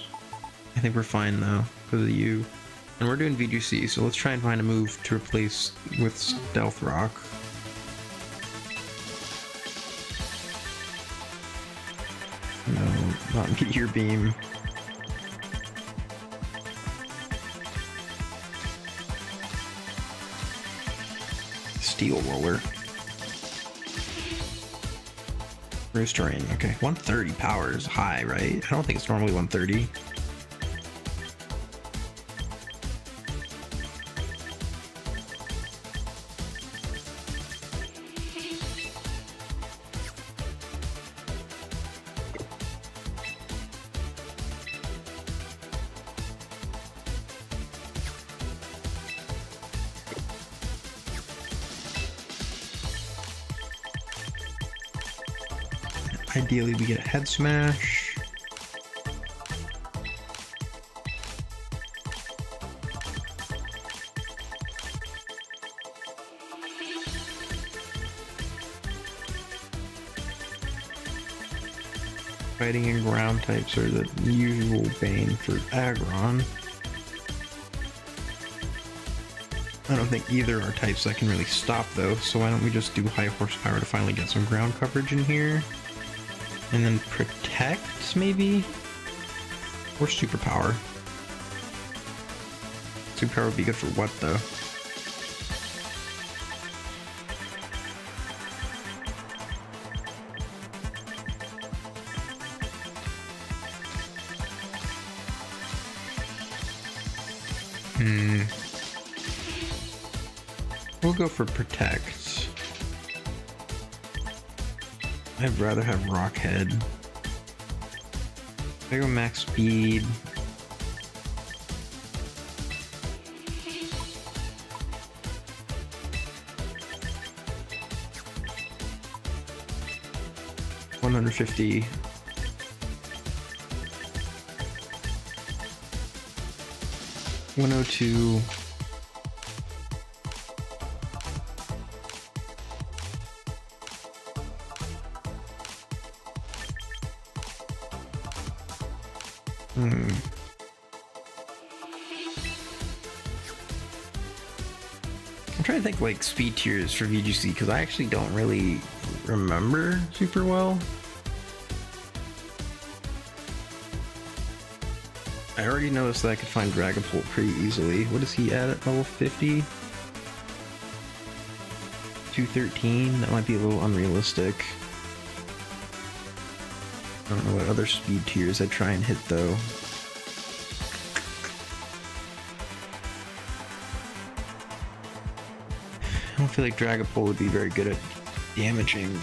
Speaker 3: I think we're fine though, because of you. And we're doing VGC, so let's try and find a move to replace with Stealth Rock. No, not Meteor Beam. Steel Roller. Restoring. Okay, 130 power is high, right? I don't think it's normally 130. Ideally, we get a Head Smash. Fighting and ground types are the usual bane for Aggron. I don't think either are types that can really stop though, so why don't we just do high horsepower to finally get some ground coverage in here? And then protect, maybe? Or superpower. Superpower would be good for what, though? We'll go for protect. I'd rather have Rockhead. I go max speed. $150. $102. I'm trying to think like speed tiers for VGC because I actually don't really remember super well. I already noticed that I could find Dragapult pretty easily. What is he at level 50? 213? That might be a little unrealistic. I don't know what other speed tiers I'd try and hit though. I don't feel like Dragapult would be very good at damaging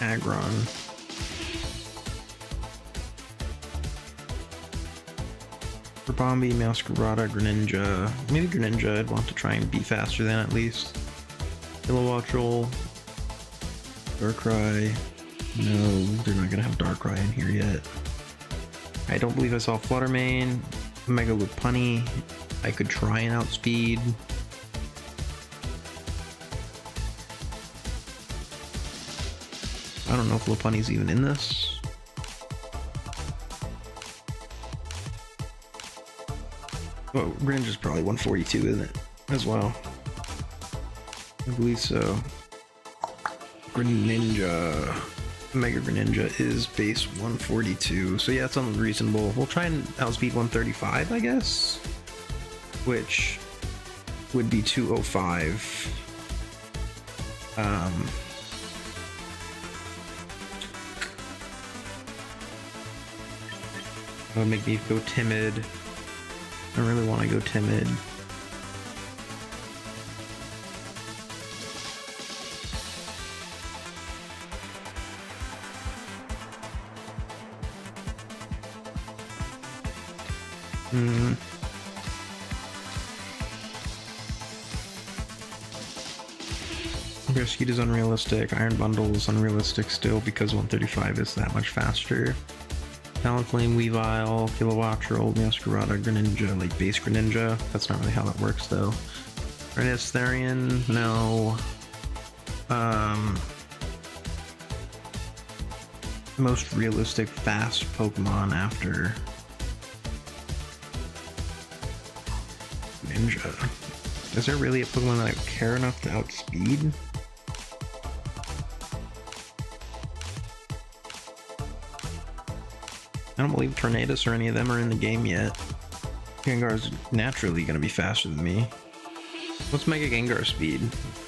Speaker 3: Aggron. For Bombi, Masquerada, Greninja. Maybe Greninja I'd want to try and be faster than at least. Kilowattrel. Darkrai. No, they're not gonna have Darkrai in here yet. I don't believe I saw Fluttermane. Mega Lopunny. I could try and outspeed. I don't know if Lopunny's even in this. Oh, Greninja's probably 142, isn't it? As well. I believe so.
Speaker 4: Greninja. Mega Greninja is base 142, so yeah, it's unreasonable. We'll try and outspeed 135, I guess, which would be 205. That would make me go timid. I don't really want to go timid. Speed is unrealistic. Iron Bundle is unrealistic still because 135 is that much faster. Talonflame, Weavile, Kilowattrel, Masquerada, Greninja, like base Greninja. That's not really how that works though. Rhinus, Therian, no. Most realistic fast Pokemon after Ninja. Is there really a Pokemon that I care enough to outspeed? I don't believe Tornadus or any of them are in the game yet. Gengar's naturally gonna be faster than me. What's Mega Gengar speed?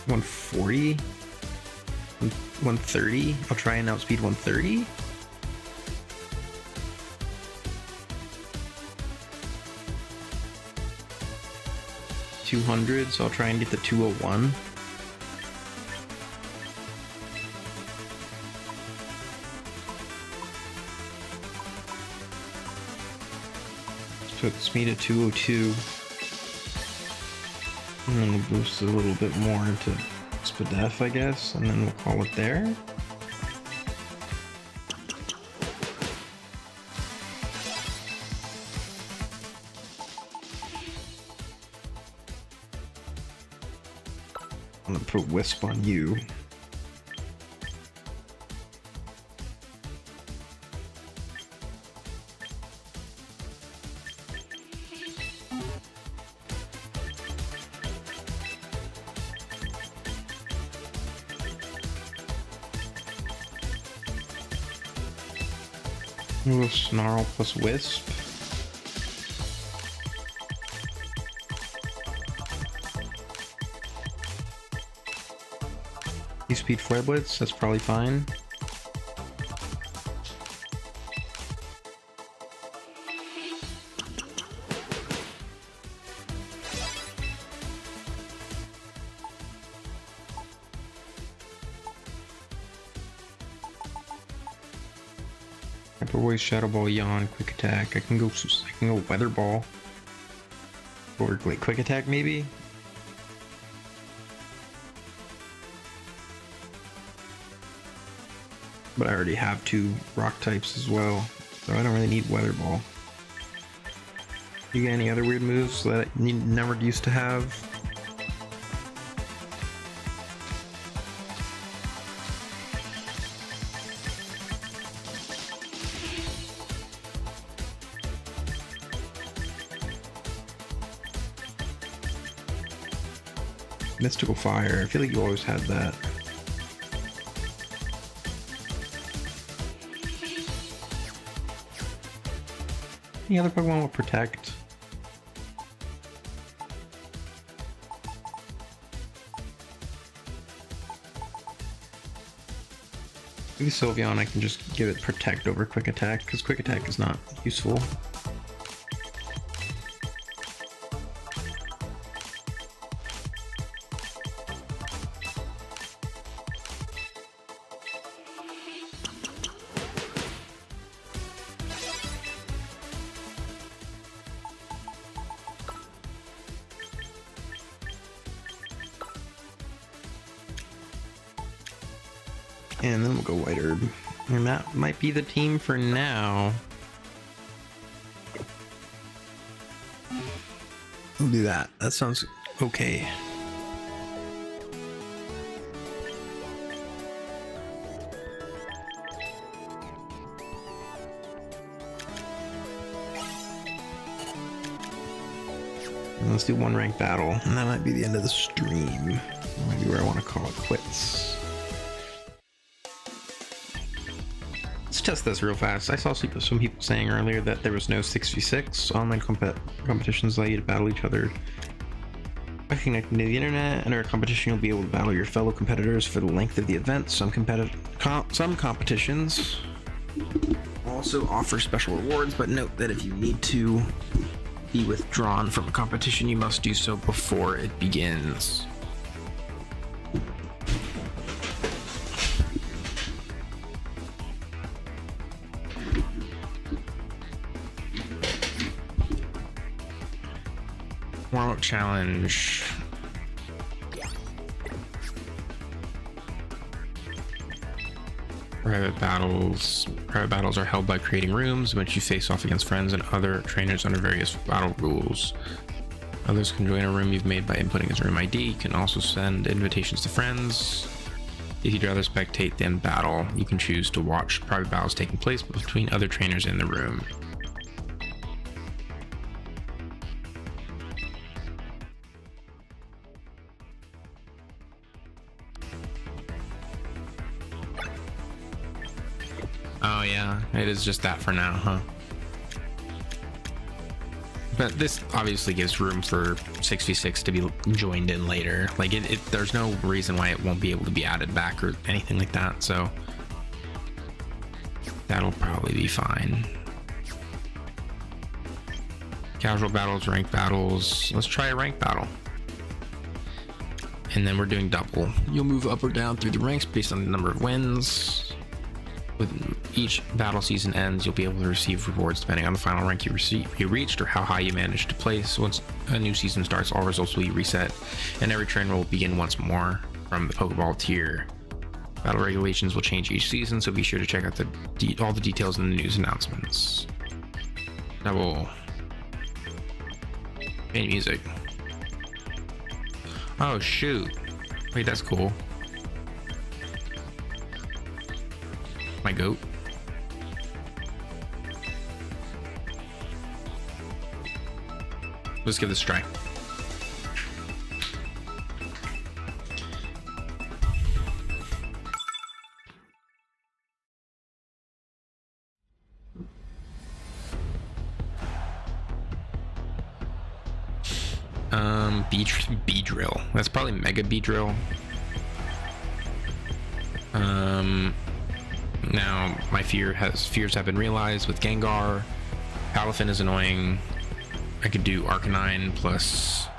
Speaker 4: 140? 130? I'll try and outspeed 130? .200, so I'll try and get the 201. Put speed at 202. And then we'll boost it a little bit more into Spadef, I guess, and then we'll call it there. I'm gonna put Wisp on you. Ooh, Snarl plus Wisp. You speed Flare Blitz, that's probably fine. Hyper Voice, Shadow Ball, Yawn, Quick Attack. I can go Weather Ball. Or like Quick Attack maybe. But I already have 2 rock types as well, so I don't really need Weather Ball. You got any other weird moves that you never used to have? Mystical Fire, I feel like you always had that. Any other Pokemon will protect? Maybe Sylveon, I can just give it protect over Quick Attack, because Quick Attack is not useful. And then we'll go White Herb. And that might be the team for now. We'll do that. That sounds okay. And let's do 1 rank battle. And that might be the end of the stream. Maybe where I want to call it quits.
Speaker 3: Let's test this real fast. I saw some people saying earlier that there was no 6v6. Online competitions allow you to battle each other by connecting to the internet. Under a competition, you'll be able to battle your fellow competitors for the length of the event. Some competitions also offer special rewards, but note that if you need to be withdrawn from a competition, you must do so before it begins.
Speaker 1: Warm-up challenge. Private battles are held by creating rooms in which you face off against friends and other trainers under various battle rules. Others can join a room you've made by inputting his room ID. You can also send invitations to friends. If you'd rather spectate than battle, you can choose to watch private battles taking place between other trainers in the room. Oh yeah, it is just that for now, huh? But this obviously gives room for 6v6 to be joined in later. Like there's no reason why it won't be able to be added back or anything like that, so that'll probably be fine. Casual battles, ranked battles. Let's try a ranked battle. And then we're doing double. You'll move up or down through the ranks based on the number of wins. When each battle season ends, you'll be able to receive rewards depending on the final rank you reached or how high you managed to place. Once a new season starts, all results will be reset, and every trainer will begin once more from the Pokeball tier. Battle regulations will change each season, so be sure to check out all the details in the news announcements. Double. Main music. Oh shoot! Wait, that's cool. My goat. Let's give this a try. Beedrill. That's probably Mega Beedrill. Now my fears have been realized with Gengar. Palafin is annoying. I could do Arcanine plus.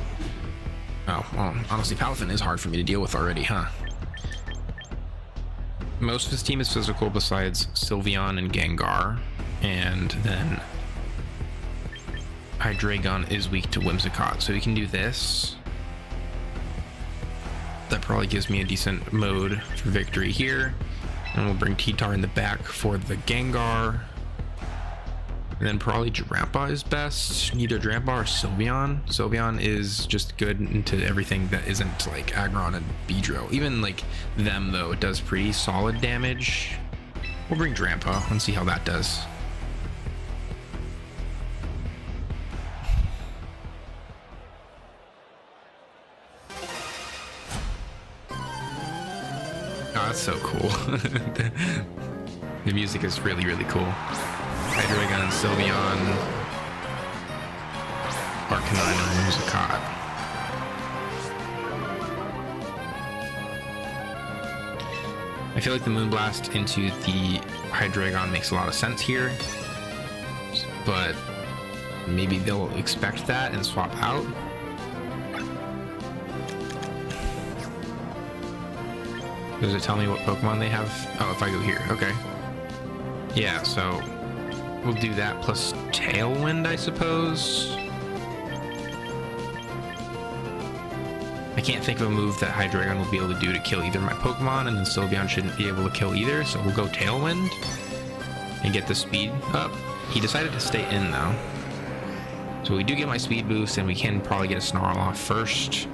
Speaker 1: Oh, well, honestly, Palafin is hard for me to deal with already, huh? Most of his team is physical besides Sylveon and Gengar, and then Hydreigon is weak to Whimsicott, so we can do this. That probably gives me a decent mode for victory here. And we'll bring T-Tar in the back for the Gengar. And then probably Drampa is best. Either Drampa or Sylveon. Sylveon is just good into everything that isn't like Aggron and Beedrill. Even like them though, it does pretty solid damage. We'll bring Drampa and see how that does. Oh, that's so cool. The music is really, really cool. Hydreigon, Sylveon, Arcanine, and Whimsicott. I feel like the Moonblast into the Hydreigon makes a lot of sense here, but maybe they'll expect that and swap out. Does it tell me what Pokemon they have? Oh, if I go here, okay. Yeah, so we'll do that plus Tailwind, I suppose. I can't think of a move that Hydreigon will be able to do to kill either my Pokemon, and then Sylveon shouldn't be able to kill either, so we'll go Tailwind and get the speed up. He decided to stay in, though. So we do get my speed boost, and we can probably get a Snarl off first.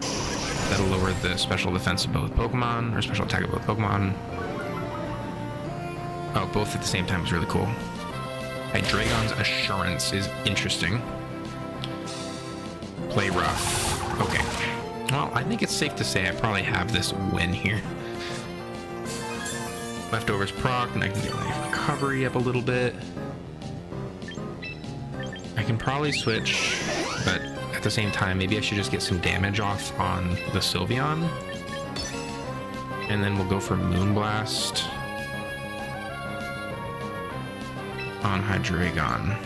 Speaker 1: That'll lower the special defense of both Pokemon, or special attack of both Pokemon. Oh, both at the same time is really cool. Hydreigon's Assurance is interesting. Play rough. Okay. Well, I think it's safe to say I probably have this win here. Leftovers proc, and I can get my recovery up a little bit. I can probably switch, but at the same time, maybe I should just get some damage off on the Sylveon. And then we'll go for Moonblast on Hydreigon.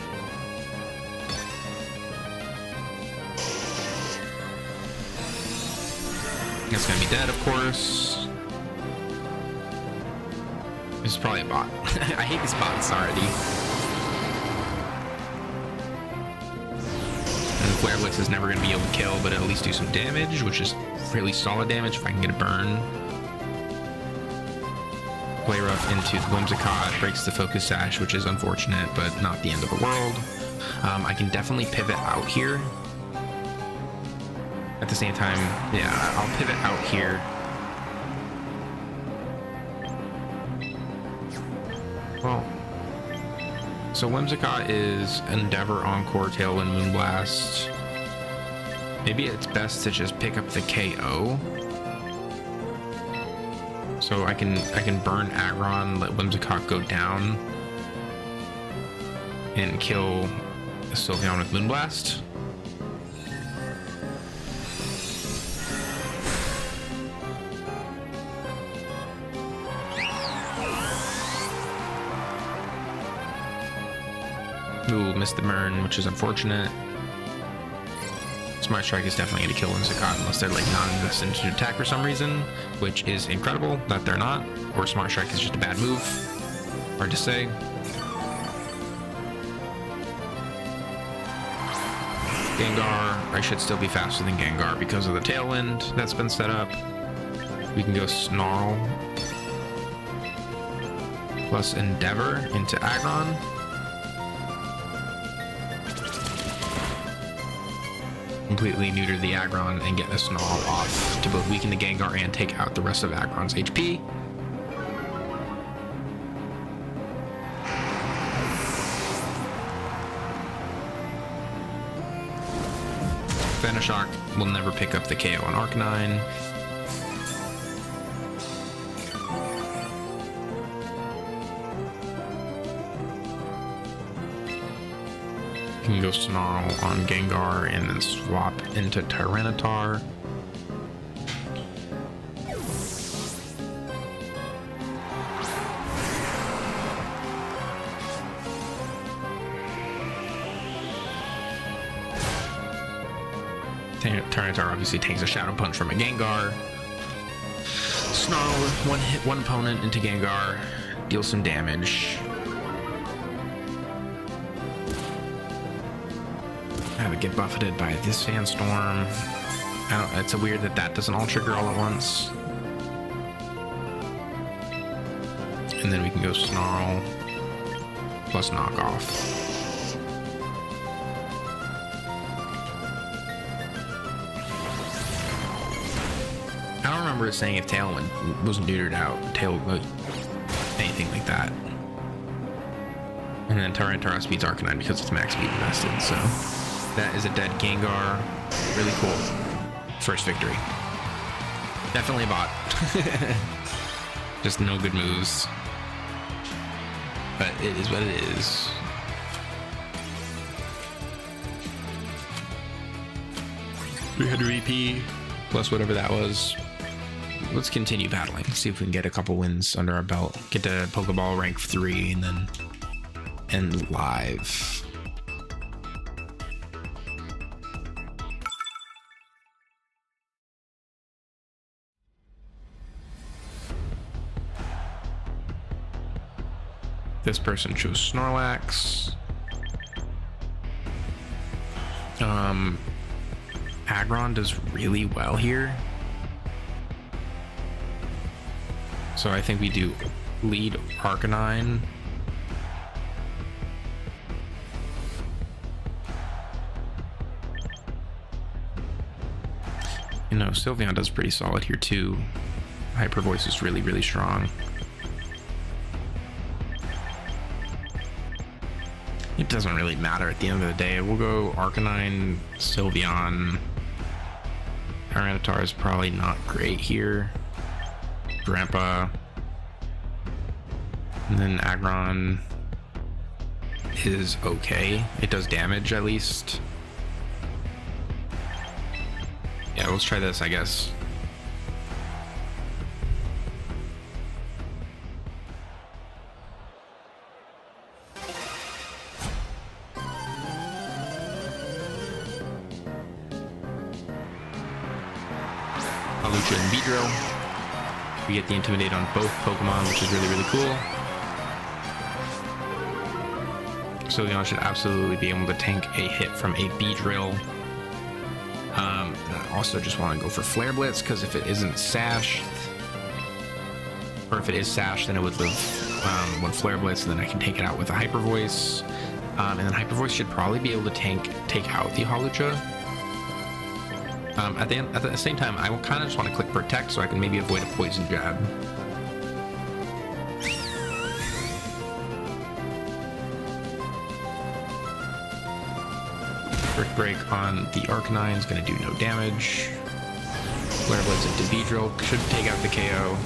Speaker 1: It's gonna be dead, of course. This is probably a bot. I hate these bots already. And Flare Blitz is never gonna be able to kill, but at least do some damage, which is really solid damage if I can get a burn. Play Rough into the Whimsicott, breaks the Focus Sash, which is unfortunate, but not the end of the world. I can definitely pivot out here. At the same time, yeah, I'll pivot out here. Well, so Whimsicott is Endeavor, Encore, Tailwind, Moonblast. Maybe it's best to just pick up the KO. So I can burn Aggron, let Whimsicott go down, and kill Sylveon with Moonblast. Ooh, missed the burn, which is unfortunate. Smart Strike is definitely going to kill Whimsicott unless they're like non-existent to attack for some reason, which is incredible that they're not. Or Smart Strike is just a bad move. Hard to say. Gengar, I should still be faster than Gengar because of the Tailwind that's been set up. We can go Snarl plus Endeavor into Aggron. Completely neuter the Aggron and get the Snarl off to both weaken the Gengar and take out the rest of Aggron's HP. Venoshock will never pick up the KO on Arcanine. You can go Snarl on Gengar and then swap into Tyranitar. Tyranitar obviously takes a Shadow Punch from a Gengar. Snarl, one hit one opponent into Gengar, deals some damage. I would get buffeted by this Sandstorm. It's a weird that doesn't all trigger all at once. And then we can go Snarl plus Knockoff. I don't remember it saying if Tailwind wasn't neutered out, anything like that. And then Tyranitar speeds Arcanine because it's max speed invested, so that is a dead Gengar. Really cool. First victory. Definitely a bot. Just no good moves. But it is what it is. EP plus whatever that was. Let's continue battling. See if we can get a couple wins under our belt. Get to Pokeball rank 3 and then end live. This person chose Snorlax. Aggron does really well here. So I think we do lead Arcanine. You know, Sylveon does pretty solid here too. Hyper Voice is really, really strong. It doesn't really matter at the end of the day. We'll go Arcanine, Sylveon. Tyranitar is probably not great here. Grandpa. And then Aggron is okay. It does damage at least. Yeah, let's try this, I guess. Hawlucha and Beedrill. We get the Intimidate on both Pokemon, which is really, really cool. Sylveon should absolutely be able to tank a hit from a Beedrill. And I also just want to go for Flare Blitz, because if it isn't sashed, or if it is sashed, then it would live one Flare Blitz, and then I can take it out with a Hyper Voice. And then Hyper Voice should probably be able to take out the Hawlucha. At the same time, I kind of just want to click Protect so I can maybe avoid a Poison Jab. Brick Break on the Arcanine is going to do no damage. Flare Blitz into Beedrill should take out the KO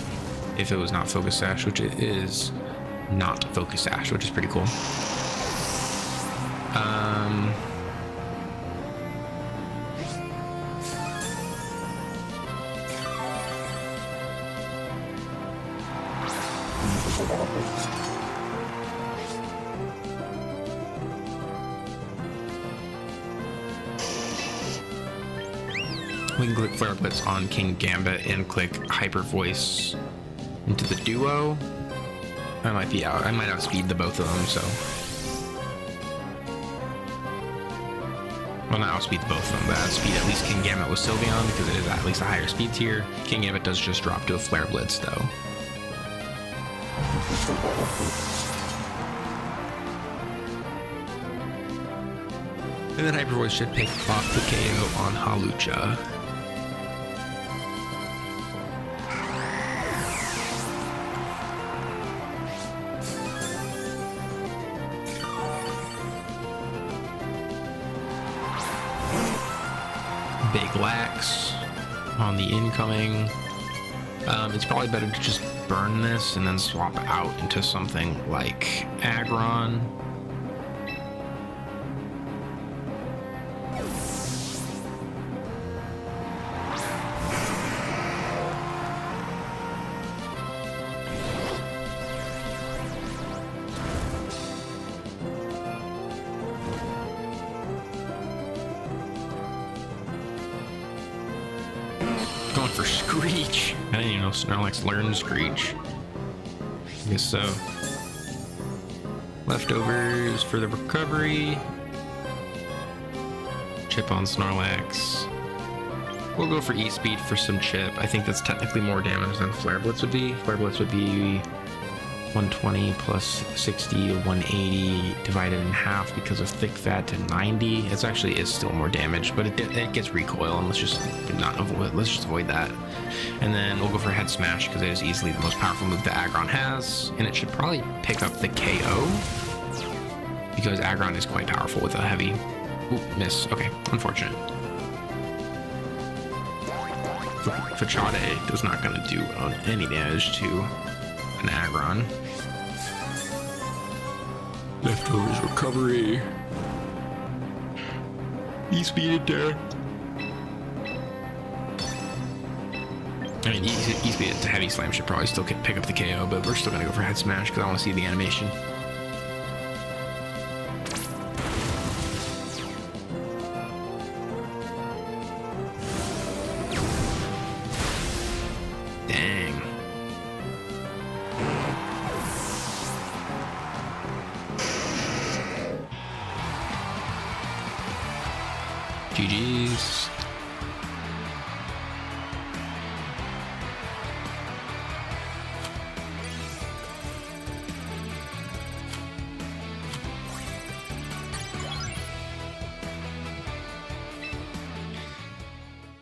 Speaker 1: if it was not Focus Sash, which it is not Focus Sash, which is pretty cool. We can click Flare Blitz on King Gambit and click Hyper Voice into the duo. I might be out. I might outspeed the both of them, so. Well, not outspeed the both of them, but outspeed at least King Gambit with Sylveon because it is at least a higher speed tier. King Gambit does just drop to a Flare Blitz, though. And then Hyper Voice should pick off the KO on Hawlucha. Big Lax on the incoming. It's probably better to just burn this and then swap out into something like Aggron. Going for Screech. I didn't even know Snorlax learned Screech. I guess so. Leftovers for the recovery. Chip on Snorlax. We'll go for E-Speed for some chip. I think that's technically more damage than Flare Blitz would be. Flare Blitz would be 120 plus 60 to 180 divided in half because of thick fat to 90. It actually is still more damage, but it gets recoil, and let's just avoid that. And then we'll go for Head Smash because it is easily the most powerful move that Aggron has, and it should probably pick up the KO because Aggron is quite powerful with a heavy. Ooh, miss. Okay, unfortunate. Fachade is not going to do any damage to an Aggron. Leftovers recovery. E-Speed it there. I mean, E-Speed it to Heavy Slam should probably still pick up the KO, but we're still going to go for Head Smash because I want to see the animation. Dang. GG's.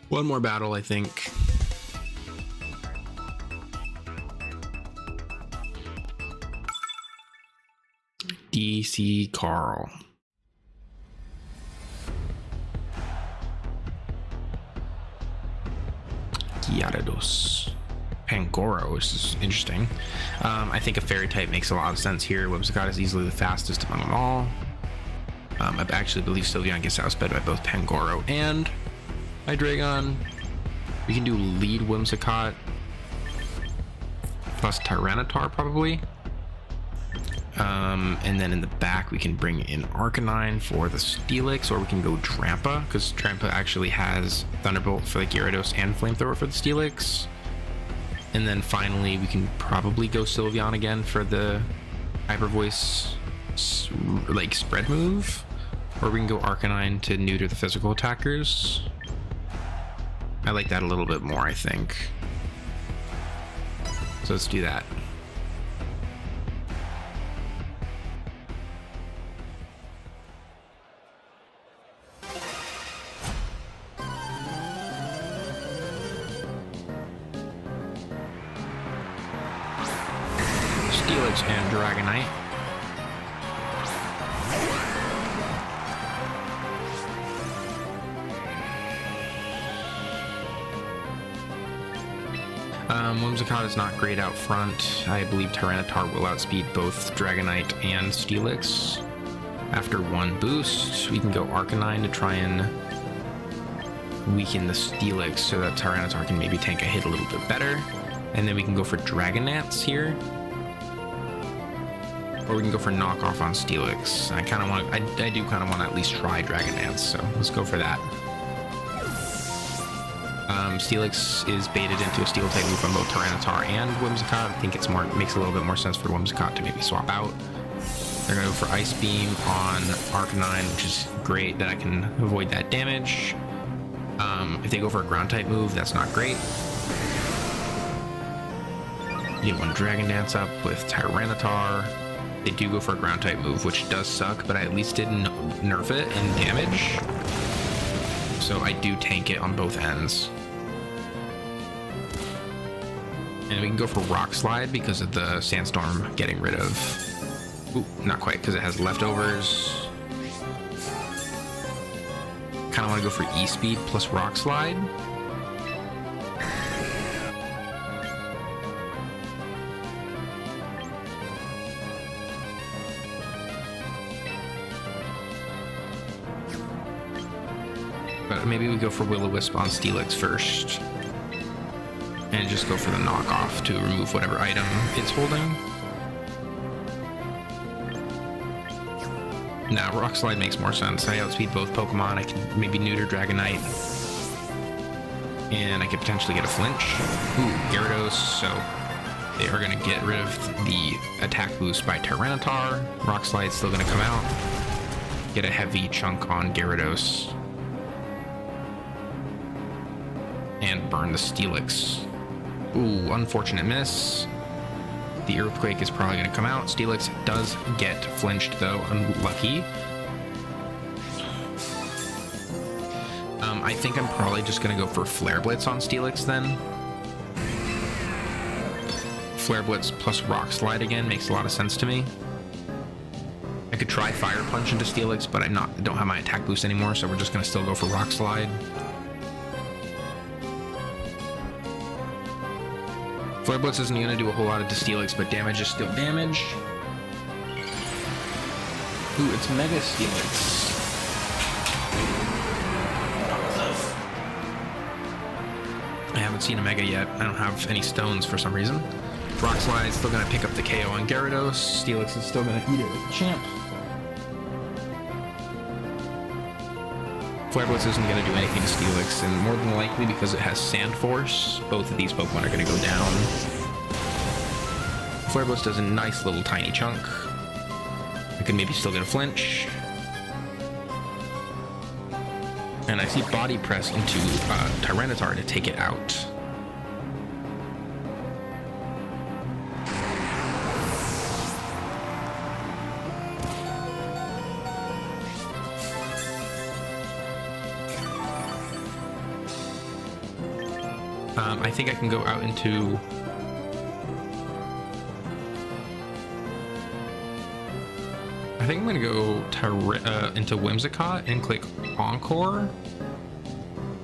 Speaker 1: One more battle, I think. DC Carl. Gyarados. Pangoro, which is interesting. I think a fairy type makes a lot of sense here. Whimsicott is easily the fastest among them all. I actually believe Sylveon gets outsped by both Pangoro and Hydreigon. We can do lead Whimsicott plus Tyranitar probably. And then in the back we can bring in Arcanine for the Steelix, or we can go Trampa, because Trampa actually has Thunderbolt for the Gyarados and Flamethrower for the Steelix. And then finally we can probably go Sylveon again for the Hyper Voice like spread move, or we can go Arcanine to neuter the physical attackers. I like that a little bit more, I think. So let's do that. Steelix and Dragonite. Whimsicott is not great out front. I believe Tyranitar will outspeed both Dragonite and Steelix. After one boost, we can go Arcanine to try and weaken the Steelix so that Tyranitar can maybe tank a hit a little bit better. And then we can go for Dragonance here. Or we can go for knockoff on Steelix. I kind of want to, I do kind of want to at least try Dragonance, so let's go for that. Steelix is baited into a Steel type move from both Tyranitar and Whimsicott. I think it's more, makes a little bit more sense for Whimsicott to maybe swap out. They're gonna go for Ice Beam on Arcanine, which is great that I can avoid that damage. If they go for a ground type move, that's not great. Get one Dragon Dance up with Tyranitar. They do go for a ground type move, which does suck, but I at least didn't nerf it in damage. So I do tank it on both ends. And we can go for Rock Slide because of the Sandstorm getting rid of... Ooh, not quite, because it has leftovers. Kind of want to go for E-Speed plus Rock Slide. But maybe we go for Will-O-Wisp on Steelix first. And just go for the knockoff to remove whatever item it's holding. Now, Rock Slide makes more sense. I outspeed both Pokemon. I can maybe neuter Dragonite. And I could potentially get a flinch. Ooh, Gyarados. So they are going to get rid of the attack boost by Tyranitar. Rock Slide's still going to come out. Get a heavy chunk on Gyarados. And burn the Steelix. Ooh, unfortunate miss. The Earthquake is probably going to come out. Steelix does get flinched, though. Unlucky. I think I'm probably just going to go for Flare Blitz on Steelix, then. Flare Blitz plus Rock Slide again makes a lot of sense to me. I could try Fire Punch into Steelix, but I don't have my attack boost anymore, so we're just going to still go for Rock Slide. Flare Blitz isn't going to do a whole lot of to Steelix, but damage is still damage. Ooh, it's Mega Steelix. I haven't seen a Mega yet. I don't have any stones for some reason. Rock Slide is still going to pick up the KO on Gyarados. Steelix is still going to eat it like a champ. Flare Blitz isn't going to do anything to Steelix, and more than likely because it has Sand Force, both of these Pokemon are going to go down. Flare Blitz does a nice little tiny chunk. I could maybe still get a flinch. And I see Body Press into Tyranitar to take it out. I think I can go out into... I think I'm going to go into Whimsicott and click Encore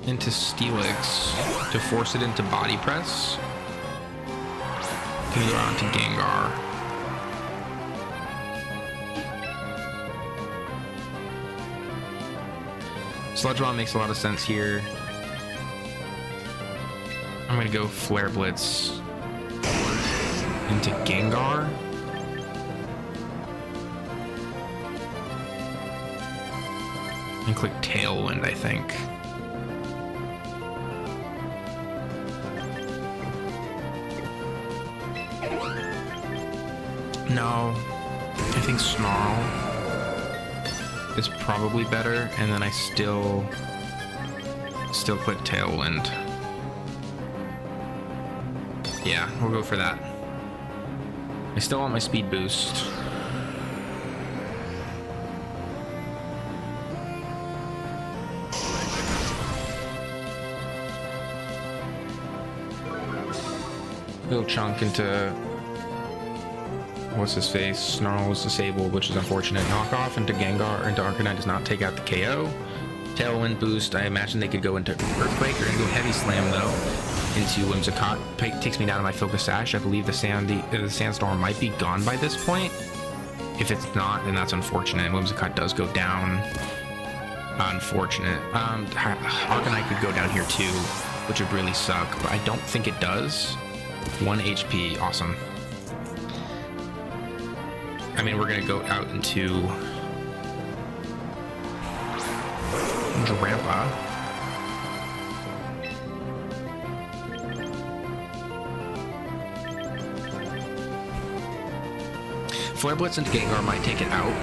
Speaker 1: into Steelix to force it into Body Press. Can go on to Gengar. Sludge Bomb makes a lot of sense here. I'm gonna go Flare Blitz into Gengar. And click Tailwind, I think. No, I think Snarl is probably better, and then I still click Tailwind. Yeah, we'll go for that. I still want my speed boost. Little chunk into what's his face? Snarl was disabled, which is unfortunate. Knockoff into Gengar into Arcanine does not take out the KO. Tailwind boost. I imagine they could go into Earthquake or into Heavy Slam though. Into Whimsicott. Takes me down to my Focus Sash. I believe the Sandstorm might be gone by this point. If it's not, then that's unfortunate. Whimsicott does go down. Unfortunate. Arcanine could go down here too, which would really suck, but I don't think it does. 1 HP. Awesome. I mean, we're gonna go out into Drampa. Flare Blitz into Gengar might take it out.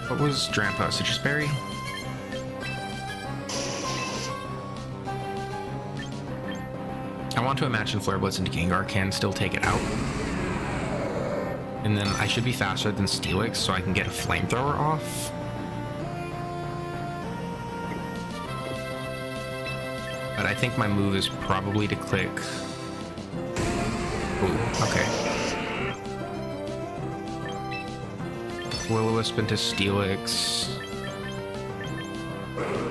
Speaker 1: What was Drampa? Citrus Berry? I want to imagine Flare Blitz into Gengar can still take it out. And then I should be faster than Steelix, so I can get a Flamethrower off. But I think my move is probably to click... Ooh, okay. Will-O-Wisp into Steelix.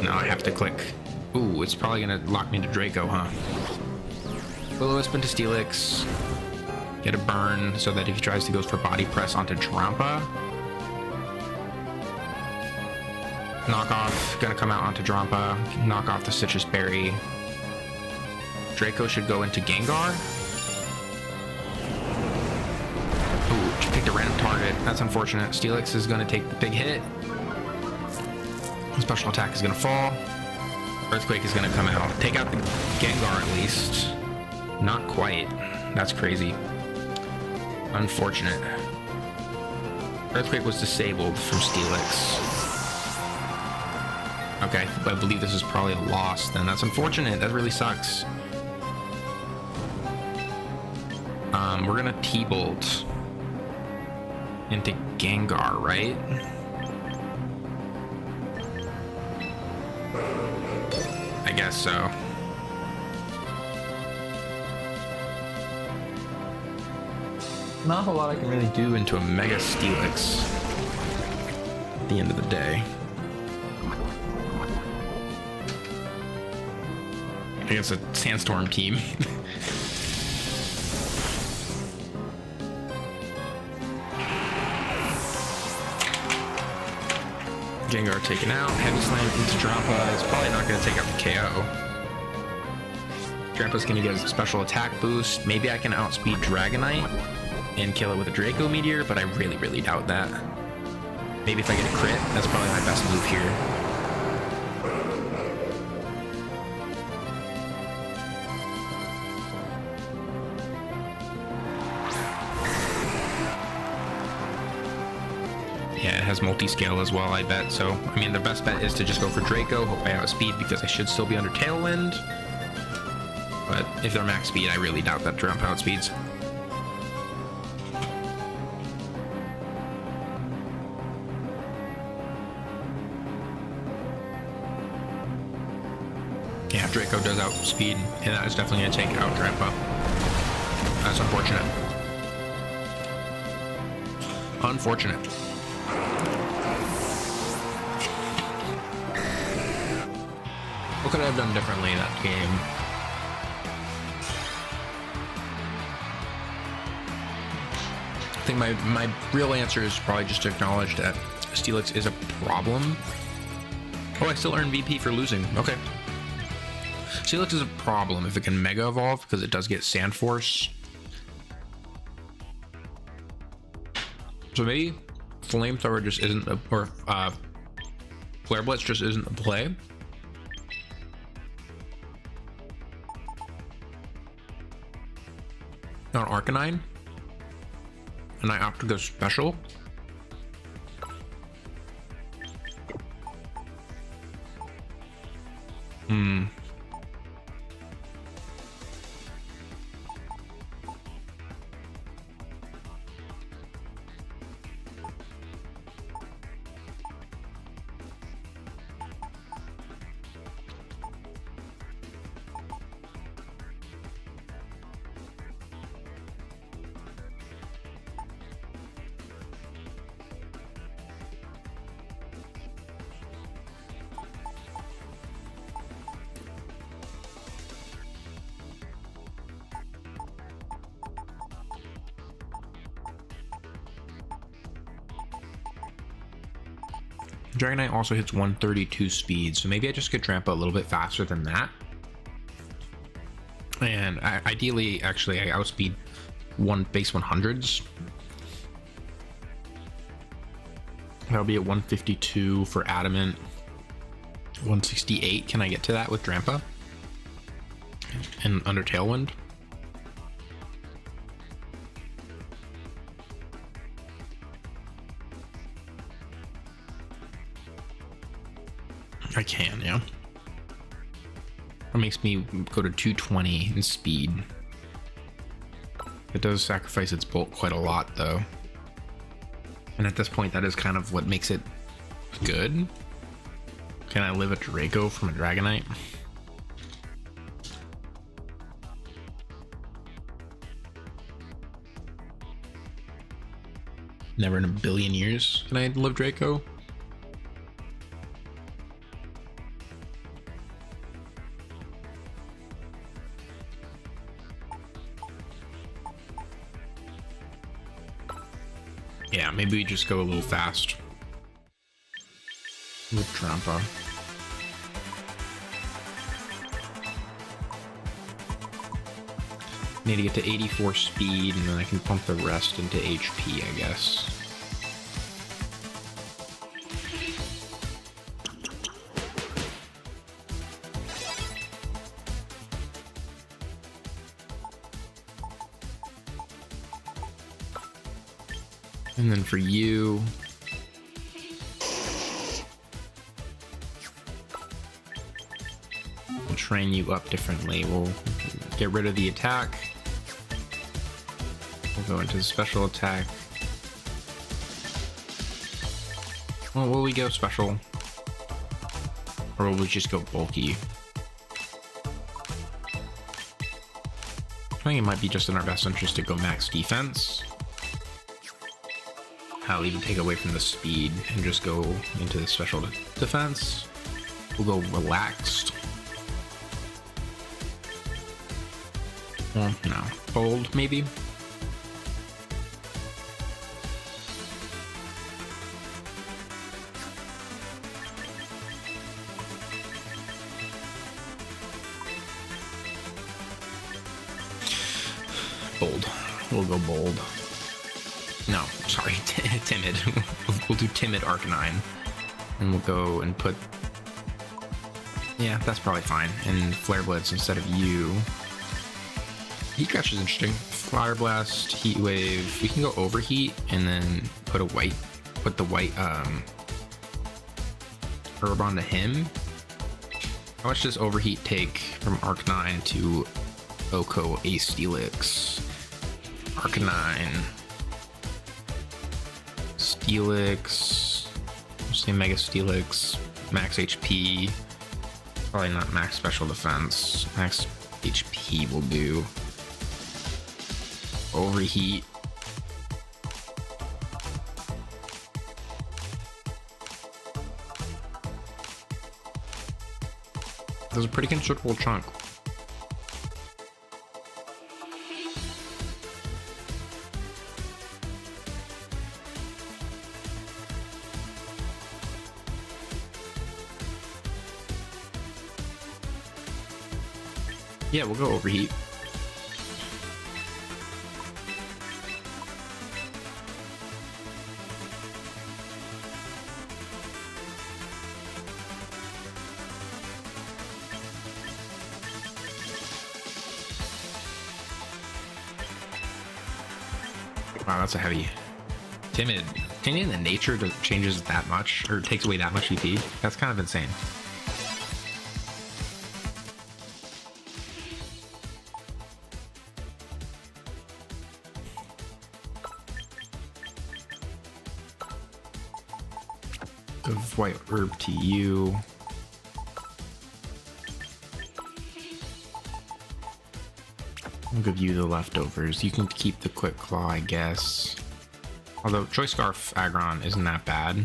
Speaker 1: No, I have to click... Ooh, it's probably gonna lock me into Draco, huh? Will-O-Wisp into Steelix. Get a burn so that if he tries to go for Body Press onto Drampa. Knockoff, gonna come out onto Drampa. Knock off the Citrus Berry. Draco should go into Gengar. Ooh, picked a random target. That's unfortunate. Steelix is gonna take the big hit. Special attack is gonna fall. Earthquake is gonna come out. Take out the Gengar at least. Not quite. That's crazy. Unfortunate. Earthquake was disabled from Steelix. Okay, but I believe this is probably a loss then. That's unfortunate. That really sucks. We're gonna T-Bolt into Gengar, right? I guess so. Not a lot I can really do into a Mega Steelix at the end of the day. Against a Sandstorm team. Gengar taken out. Heavy Slam into Drampa is probably not going to take out the KO. Drampa's going to get a special attack boost. Maybe I can outspeed Dragonite and kill it with a Draco Meteor, but I really, really doubt that. Maybe if I get a crit, that's probably my best move here. Yeah, it has multi-scale as well, I bet. So, I mean, the best bet is to just go for Draco, hope I outspeed because I should still be under Tailwind. But if they're max speed, I really doubt that Drampa outspeeds. Yeah, Draco does outspeed, and that is definitely going to take out Drampa. That's unfortunate. Unfortunate. What could I have done differently in that game? think my real answer is probably just to acknowledge that Steelix is a problem. Oh, I still earn VP for losing. Okay. Steelix is a problem if it can Mega Evolve, because it does get Sand Force. So maybe Flamethrower just isn't the, or Flare Blitz just isn't the play. On Arcanine, and I opt to go special. Dragonite also hits 132 speed, so maybe I just get Drampa a little bit faster than that. And ideally, actually, I outspeed base 100s. That'll be at 152 for Adamant. 168. Can I get to that with Drampa? And under Tailwind? I can, yeah. That makes me go to 220 in speed. It does sacrifice its bulk quite a lot, though. And at this point, that is kind of what makes it good. Can I live a Draco from a Dragonite? Never in a billion years can I live Draco. Yeah, maybe we just go a little fast with Drampa. Need to get to 84 speed, and then I can pump the rest into HP, I guess. And then for you, we'll train you up differently. We'll get rid of the attack. We'll go into the special attack. Well, will we go special? Or will we just go bulky? I think it might be just in our best interest to go max defense. I'll even take away from the speed and just go into the special defense. We'll go relaxed. Well, no. Bold, maybe? Bold. We'll go bold. No, sorry, timid. We'll do timid Arcanine. And we'll go and put... Yeah, that's probably fine. And Flare Blitz instead of you. Heat Crash is interesting. Fire Blast, Heat Wave. We can go Overheat and then put the white herb onto him. How much does Overheat take from Arcanine to Oko A Steelix? Arcanine. Steelix, say Mega Steelix, max HP, probably not max special defense, max HP will do. Overheat. That's a pretty considerable chunk. Yeah, we'll go overheat. Wow, that's a heavy. Timid. Changing the nature changes that much, or takes away that much EP. That's kind of insane. Give white herb to you. I'll give you the leftovers. You can keep the quick claw, I guess. Although Choice Scarf Aggron isn't that bad.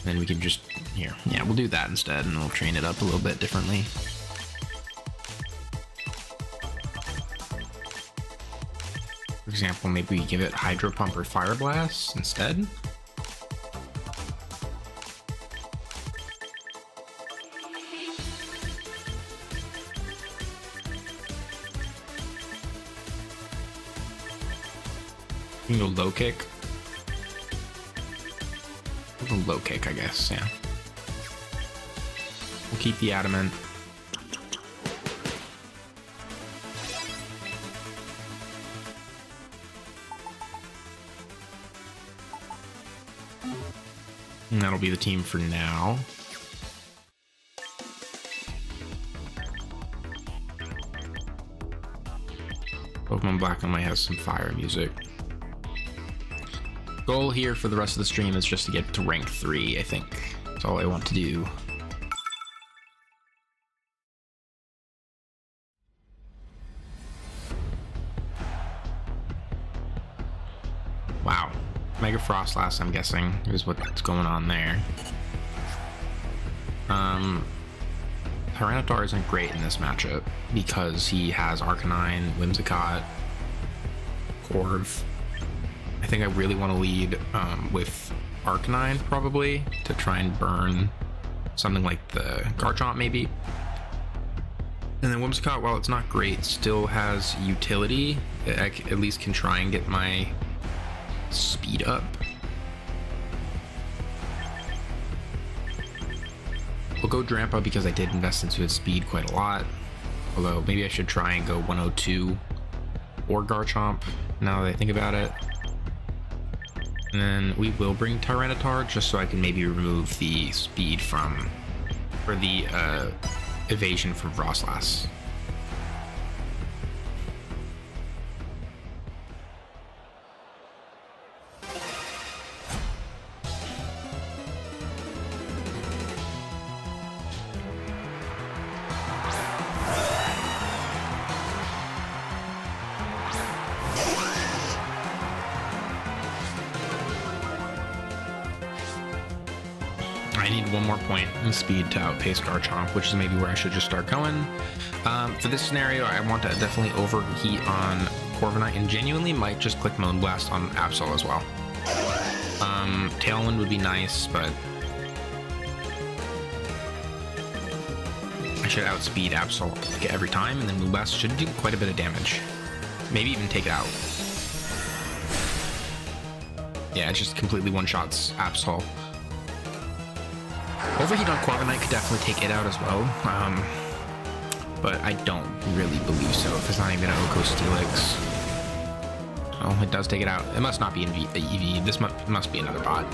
Speaker 1: Then we can just here. Yeah, we'll do that instead, and we'll train it up a little bit differently. For example, maybe we give it Hydro Pump or Fire Blast instead. You can go low kick. We'll go low kick, I guess, yeah. We'll keep the adamant. And that'll be the team for now. Pokemon Black and White has some fire music. Goal here for the rest of the stream is just to get to rank 3, I think. That's all I want to do. Wow. Mega Frostlass, I'm guessing, is what's going on there. Tyranitar isn't great in this matchup because he has Arcanine, Whimsicott, Corv. I think I really want to lead with Arcanine, probably, to try and burn something like the Garchomp, maybe. And then Whimsicott, while it's not great, still has utility. I at least can try and get my speed up. We'll go Drampa because I did invest into its speed quite a lot. Although, maybe I should try and go 102 or Garchomp, now that I think about it. And then we will bring Tyranitar just so I can maybe remove the speed from, or the evasion from Frostlass. I need one more point in speed to outpace Garchomp, which is maybe where I should just start going. For this scenario, I want to definitely overheat on Corviknight and genuinely might just click Moonblast on Absol as well. Tailwind would be nice, but I should outspeed Absol like every time, and then Moonblast should do quite a bit of damage. Maybe even take it out. Yeah, it just completely one-shots Absol. Overheat on Corviknight could definitely take it out as well, but I don't really believe so if it's not even an Oko Steelix. Oh, it does take it out. It must not be an EV. This must be another bot.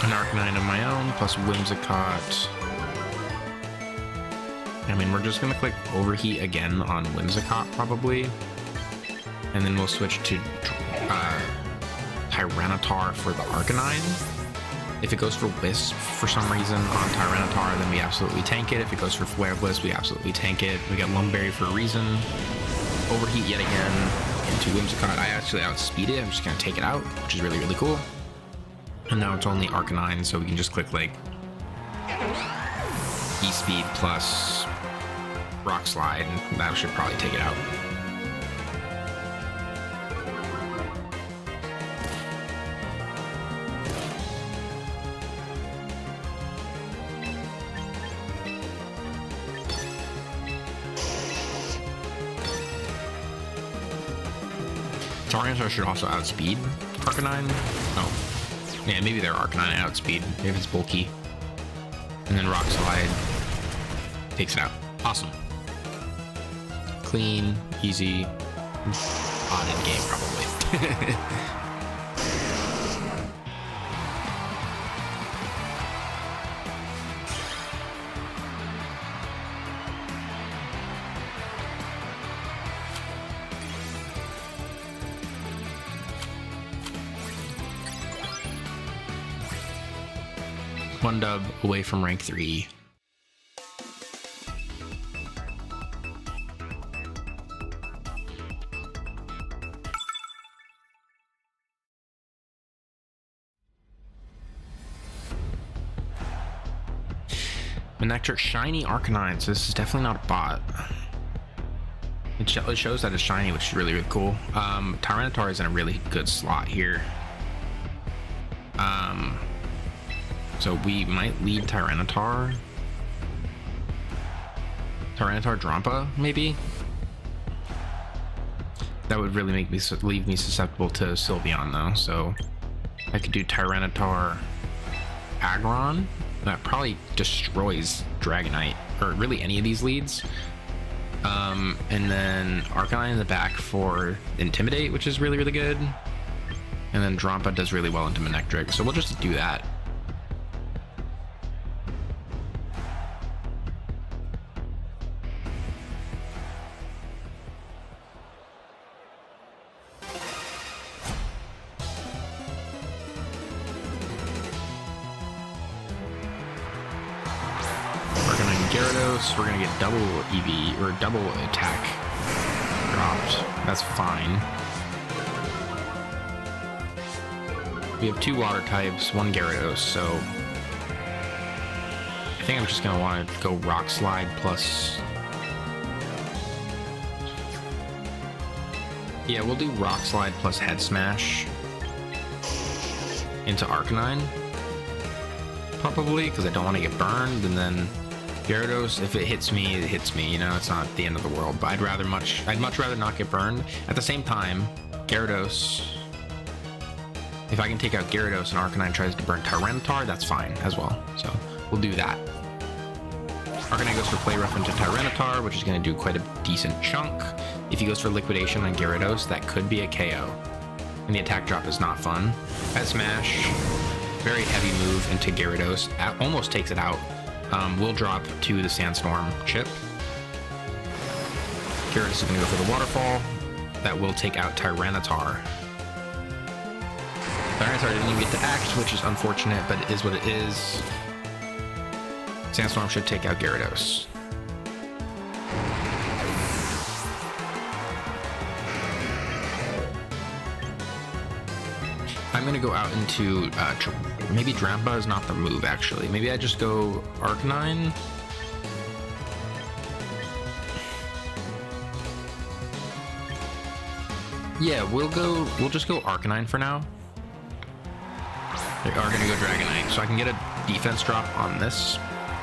Speaker 1: An Arcanine of my own, plus Whimsicott. I mean, we're just gonna click Overheat again on Whimsicott, probably. And then we'll switch to Tyranitar for the Arcanine. If it goes for Wisp for some reason on Tyranitar, then we absolutely tank it. If it goes for Flare Blitz, we absolutely tank it. We got Lumberry for a reason. Overheat yet again into Whimsicott. I actually outspeed it. I'm just gonna take it out, which is really, really cool. And now it's only Arcanine, so we can just click like E-Speed plus Rock Slide, and that should probably take it out. Tyranitar should also outspeed Arcanine. Oh. Yeah, maybe they're Arcanine outspeed if it's bulky. And then Rock Slide takes it out. Awesome. Clean, easy, odd in game probably. One dub away from rank 3. Manectric shiny Arcanine, so this is definitely not a bot. It shows that it's shiny, which is really, really cool. Tyranitar is in a really good slot here. So we might lead Tyranitar. Tyranitar Drampa, maybe? That would really make me leave me susceptible to Sylveon, though. So I could do Tyranitar Aggron. That probably destroys Dragonite, or really any of these leads. And then Arcanine in the back for Intimidate, which is really, really good. And then Drampa does really well into Manectric, so we'll just do that. Gyarados, we're gonna get double EV or double attack dropped. That's fine. We have 2 water types, 1 Gyarados, so I think I'm just gonna want to go Rock Slide plus. Yeah, we'll do Rock Slide plus Head Smash into Arcanine, probably, because I don't want to get burned, and then Gyarados, if it hits me, it hits me. You know, it's not the end of the world. But I'd much rather not get burned. At the same time, Gyarados, if I can take out Gyarados and Arcanine tries to burn Tyranitar, that's fine as well. So we'll do that. Arcanine goes for Play Rough into Tyranitar, which is going to do quite a decent chunk. If he goes for Liquidation on Gyarados, that could be a KO. And the attack drop is not fun. Head Smash, very heavy move into Gyarados. Almost takes it out. We'll drop to the Sandstorm chip. Gyarados is going to go for the Waterfall. That will take out Tyranitar. Tyranitar didn't even get to act, which is unfortunate, but it is what it is. Sandstorm should take out Gyarados. I'm going to go out into maybe Drampa is not the move, actually. Maybe I just go Arcanine. Yeah, we'll just go Arcanine for now. They are going to go Dragonite, so I can get a defense drop on this,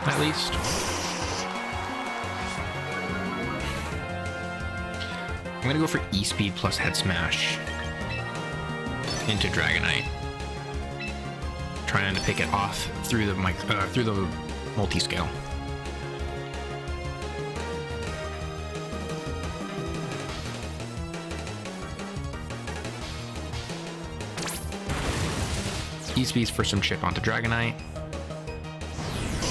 Speaker 1: at least. I'm going to go for E-Speed plus Head Smash into Dragonite, trying to pick it off through the multi-scale. E-Speeds for some chip onto Dragonite.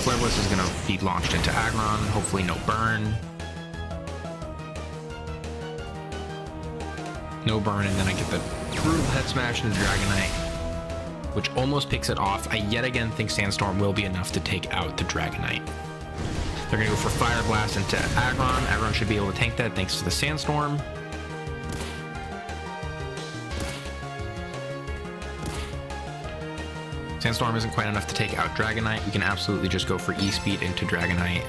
Speaker 1: Flareblast is going to be launched into Aggron, hopefully no burn. No burn, and then I get the brutal Head Smash into Dragonite, which almost picks it off. I yet again think Sandstorm will be enough to take out the Dragonite. They're going to go for Fire Blast into Aggron. Aggron should be able to tank that thanks to the Sandstorm. Sandstorm isn't quite enough to take out Dragonite. We can absolutely just go for E-Speed into Dragonite.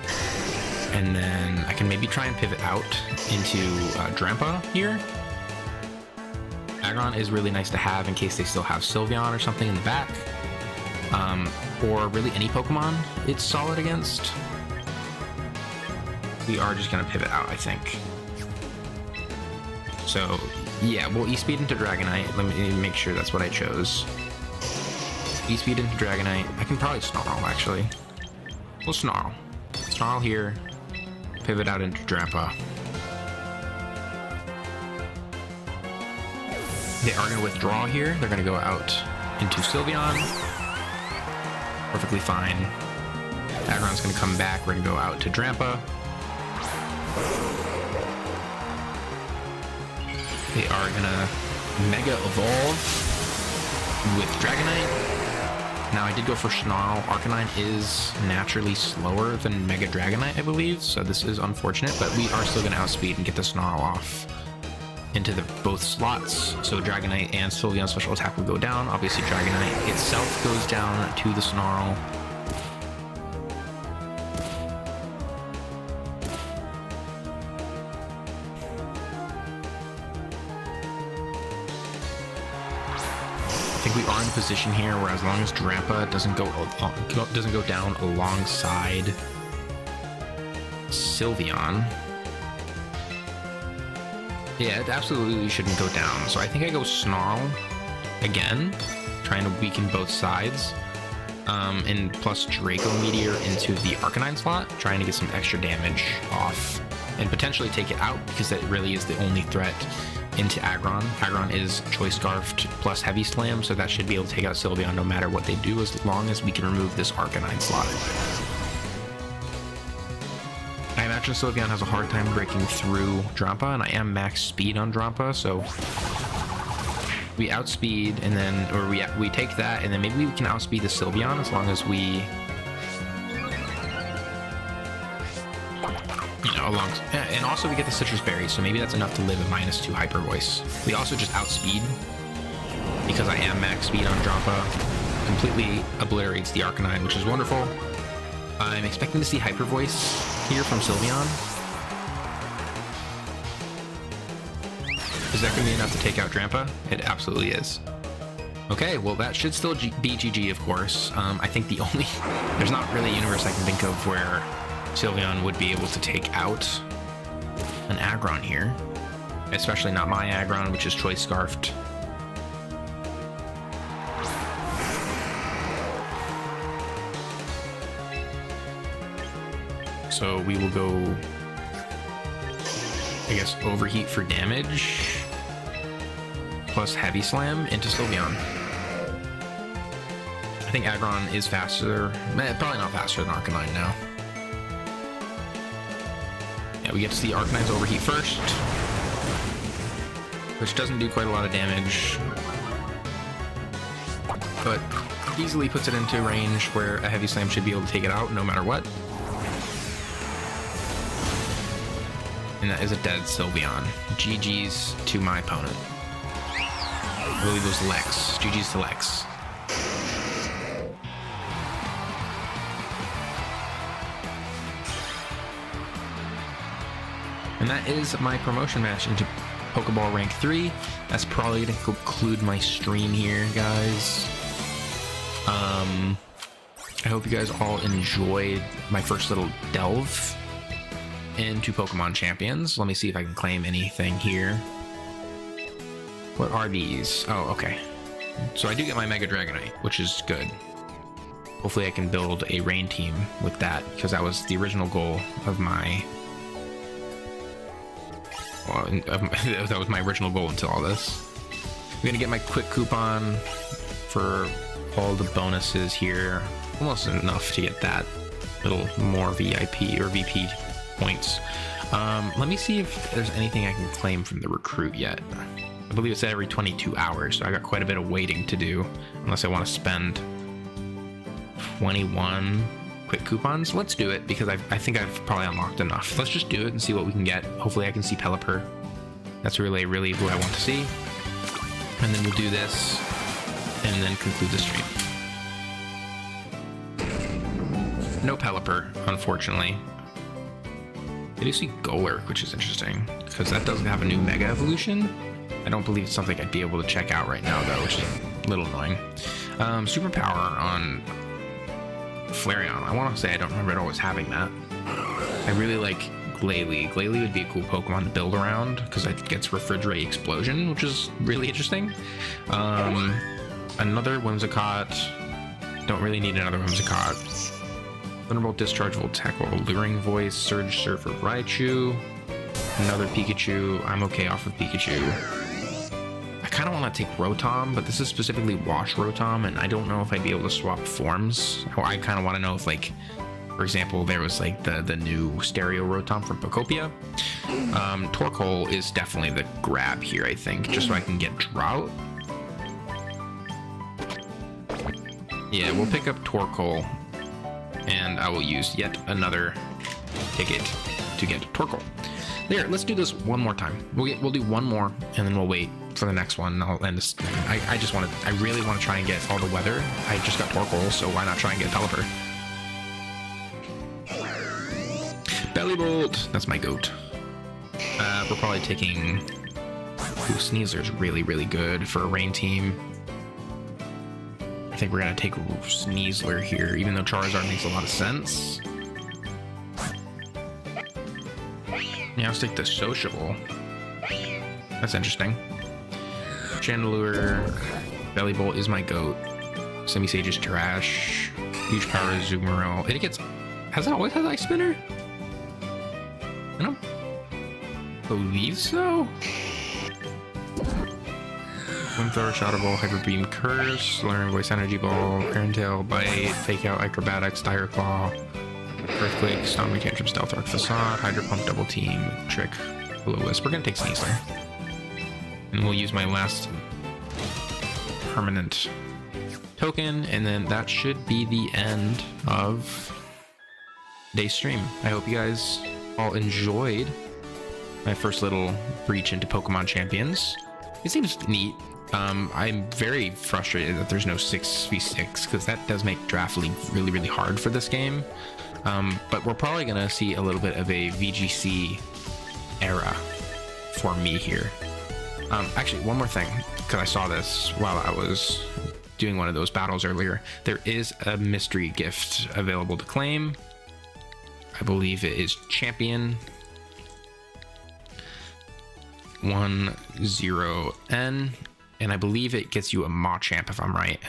Speaker 1: And then I can maybe try and pivot out into Drampa here. Aggron is really nice to have in case they still have Sylveon or something in the back. Or really any Pokemon it's solid against. We are just going to pivot out, I think. So, yeah, we'll E-Speed into Dragonite. Let me make sure that's what I chose. E-Speed into Dragonite. I can probably Snarl, actually. We'll Snarl. Snarl here. Pivot out into Drampa. They are going to withdraw here. They're going to go out into Sylveon. Perfectly fine. Aggron's going to come back. We're going to go out to Drampa. They are going to Mega Evolve with Dragonite. Now, I did go for Snarl. Arcanine is naturally slower than Mega Dragonite, I believe, so this is unfortunate, but we are still going to outspeed and get the Snarl off into the both slots. So Dragonite and Sylveon special attack will go down. Obviously, Dragonite itself goes down to the Snarl. I think we are in a position here where as long as Drampa doesn't go down alongside Sylveon, yeah, it absolutely shouldn't go down. So I think I go Snarl again, trying to weaken both sides, and plus Draco Meteor into the Arcanine slot, trying to get some extra damage off and potentially take it out because that really is the only threat into Aggron. Aggron is Choice Scarfed plus Heavy Slam, so that should be able to take out Sylveon no matter what they do, as long as we can remove this Arcanine slot. I imagine Sylveon has a hard time breaking through Drampa, and I am max speed on Drampa, so we outspeed, and then, or we take that, and then maybe we can outspeed the Sylveon as long as we, and also we get the Citrus Berry, so maybe that's enough to live a -2 Hyper Voice. We also just outspeed, because I am max speed on Drampa, completely obliterates the Arcanine, which is wonderful. I'm expecting to see Hyper Voice here from Sylveon. Is that going to be enough to take out Drampa? It absolutely is. Okay, well that should still be GG, of course. I think there's not really a universe I can think of where Sylveon would be able to take out an Aggron here. Especially not my Aggron, which is Choice Scarfed. So we will go, I guess, Overheat for damage, plus Heavy Slam into Sylveon. I think Aggron is faster, probably not faster than Arcanine now. Yeah, we get to see Arcanine's Overheat first, which doesn't do quite a lot of damage, but easily puts it into range where a Heavy Slam should be able to take it out no matter what. And that is a dead Sylveon. GG's to my opponent. I believe it was Lex. GG's to Lex. And that is my promotion match into Pokeball Rank 3. That's probably going to conclude my stream here, guys. I hope you guys all enjoyed my first little delve into Pokemon Champions. Let me see if I can claim anything here. What are these? Oh, okay. So I do get my Mega Dragonite, which is good. Hopefully I can build a rain team with that, because that was the original goal of my... Well, that was my original goal until all this. I'm gonna get my quick coupon for all the bonuses here. Almost enough to get that little more VIP or VP points. Let me see if there's anything I can claim from the recruit yet. I believe it's every 22 hours, so I got quite a bit of waiting to do, unless I want to spend 21 quick coupons. Let's do it, because I think I've probably unlocked enough. Let's just do it and see what we can get. Hopefully I can see Pelipper. That's really who I want to see. And then we'll do this, and then conclude the stream. No Pelipper, unfortunately. I do see Golurk, which is interesting, because that doesn't have a new Mega Evolution. I don't believe it's something I'd be able to check out right now, though, which is a little annoying. Superpower on Flareon. I want to say I don't remember it always having that. I really like Glalie. Glalie would be a cool Pokemon to build around, because it gets Refrigerate Explosion, which is really interesting. Another Whimsicott. Don't really need another Whimsicott. Thunderbolt Discharge will tackle Alluring Voice, Surge Surfer Raichu, another Pikachu. I'm okay off of Pikachu. I kind of want to take Rotom, but this is specifically Wash Rotom, and I don't know if I'd be able to swap forms. I kind of want to know if, like, for example, there was like the new Stereo Rotom from Pokopia. Torkoal is definitely the grab here, I think, just so I can get Drought. Yeah, we'll pick up Torkoal. And I will use yet another ticket to get Torkoal. There, let's do this one more time. We'll do one more, and then we'll wait for the next one. I'll end this. I really want to try and get all the weather. I just got Torkoal, so why not try and get Pelipper? Bellibolt! That's my goat. We're probably taking... Ooh, Sneasler's really, really good for a rain team. I think we're gonna take Sneasler here, even though Charizard makes a lot of sense. Yeah, let's take the Sociable. That's interesting. Chandelure, Bellibolt is my goat. Semisage is trash. Huge power Azumarill. Has it always had Ice Spinner? I don't believe so. Flamethrower, Shadow Ball, Hyper Beam, Curse, Learn Voice, Energy Ball, Iron Tail, Bite, Fake Out, Acrobatics, Dire Claw, Earthquake, Stomach, Tantrum, Stealth Arc, Facade, Hydro Pump, Double Team, Trick, Will-O-Wisp. We're gonna take Sneasler. And we'll use my last permanent token, and then that should be the end of today's stream. I hope you guys all enjoyed my first little breach into Pokemon Champions. It seems neat. I'm very frustrated that there's no 6v6, because that does make Draft League really, really hard for this game. But we're probably going to see a little bit of a VGC era for me here. Actually, one more thing, because I saw this while I was doing one of those battles earlier. There is a mystery gift available to claim. I believe it is Champion 10N, and I believe it gets you a Machamp if I'm right.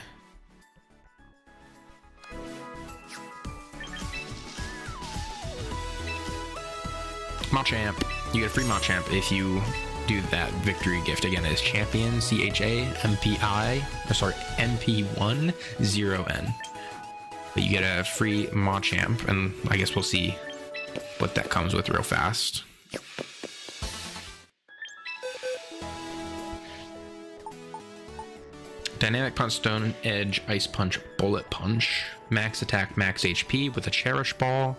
Speaker 1: Machamp. You get a free Machamp if you do that victory gift. Again, it's Champion NP10N. But you get a free Machamp, and I guess we'll see what that comes with real fast. Dynamic Punch, Stone Edge, Ice Punch, Bullet Punch, max attack, max HP with a Cherish Ball.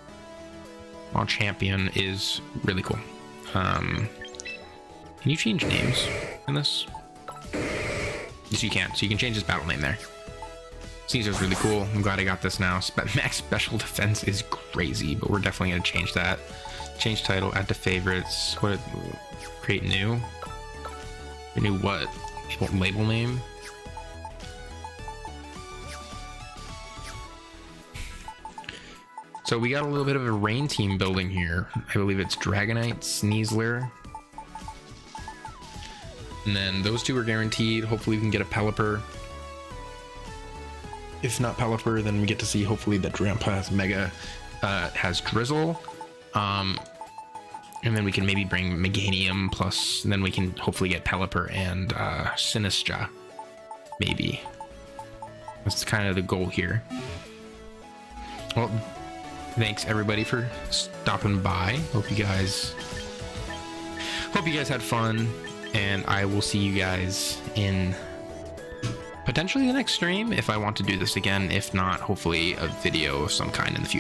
Speaker 1: Champion is really cool. Can you change names in this? Yes, you can. So you can change his battle name there. Caesar's really cool. I'm glad I got this now. Max Special Defense is crazy, but we're definitely going to change that. Change title, add to favorites. Create new? New what? Label name? So we got a little bit of a rain team building here. I believe it's Dragonite, Sneasler. And then those two are guaranteed. Hopefully we can get a Pelipper. If not Pelipper, then we get to see hopefully that Drampa Mega has Drizzle. And then we can maybe bring Meganium plus, and then we can hopefully get Pelipper and Sinistra. Maybe. That's kind of the goal here. Well, thanks everybody for stopping by. Hope you guys had fun, and I will see you guys in potentially the next stream if I want to do this again. If not, hopefully a video of some kind in the future.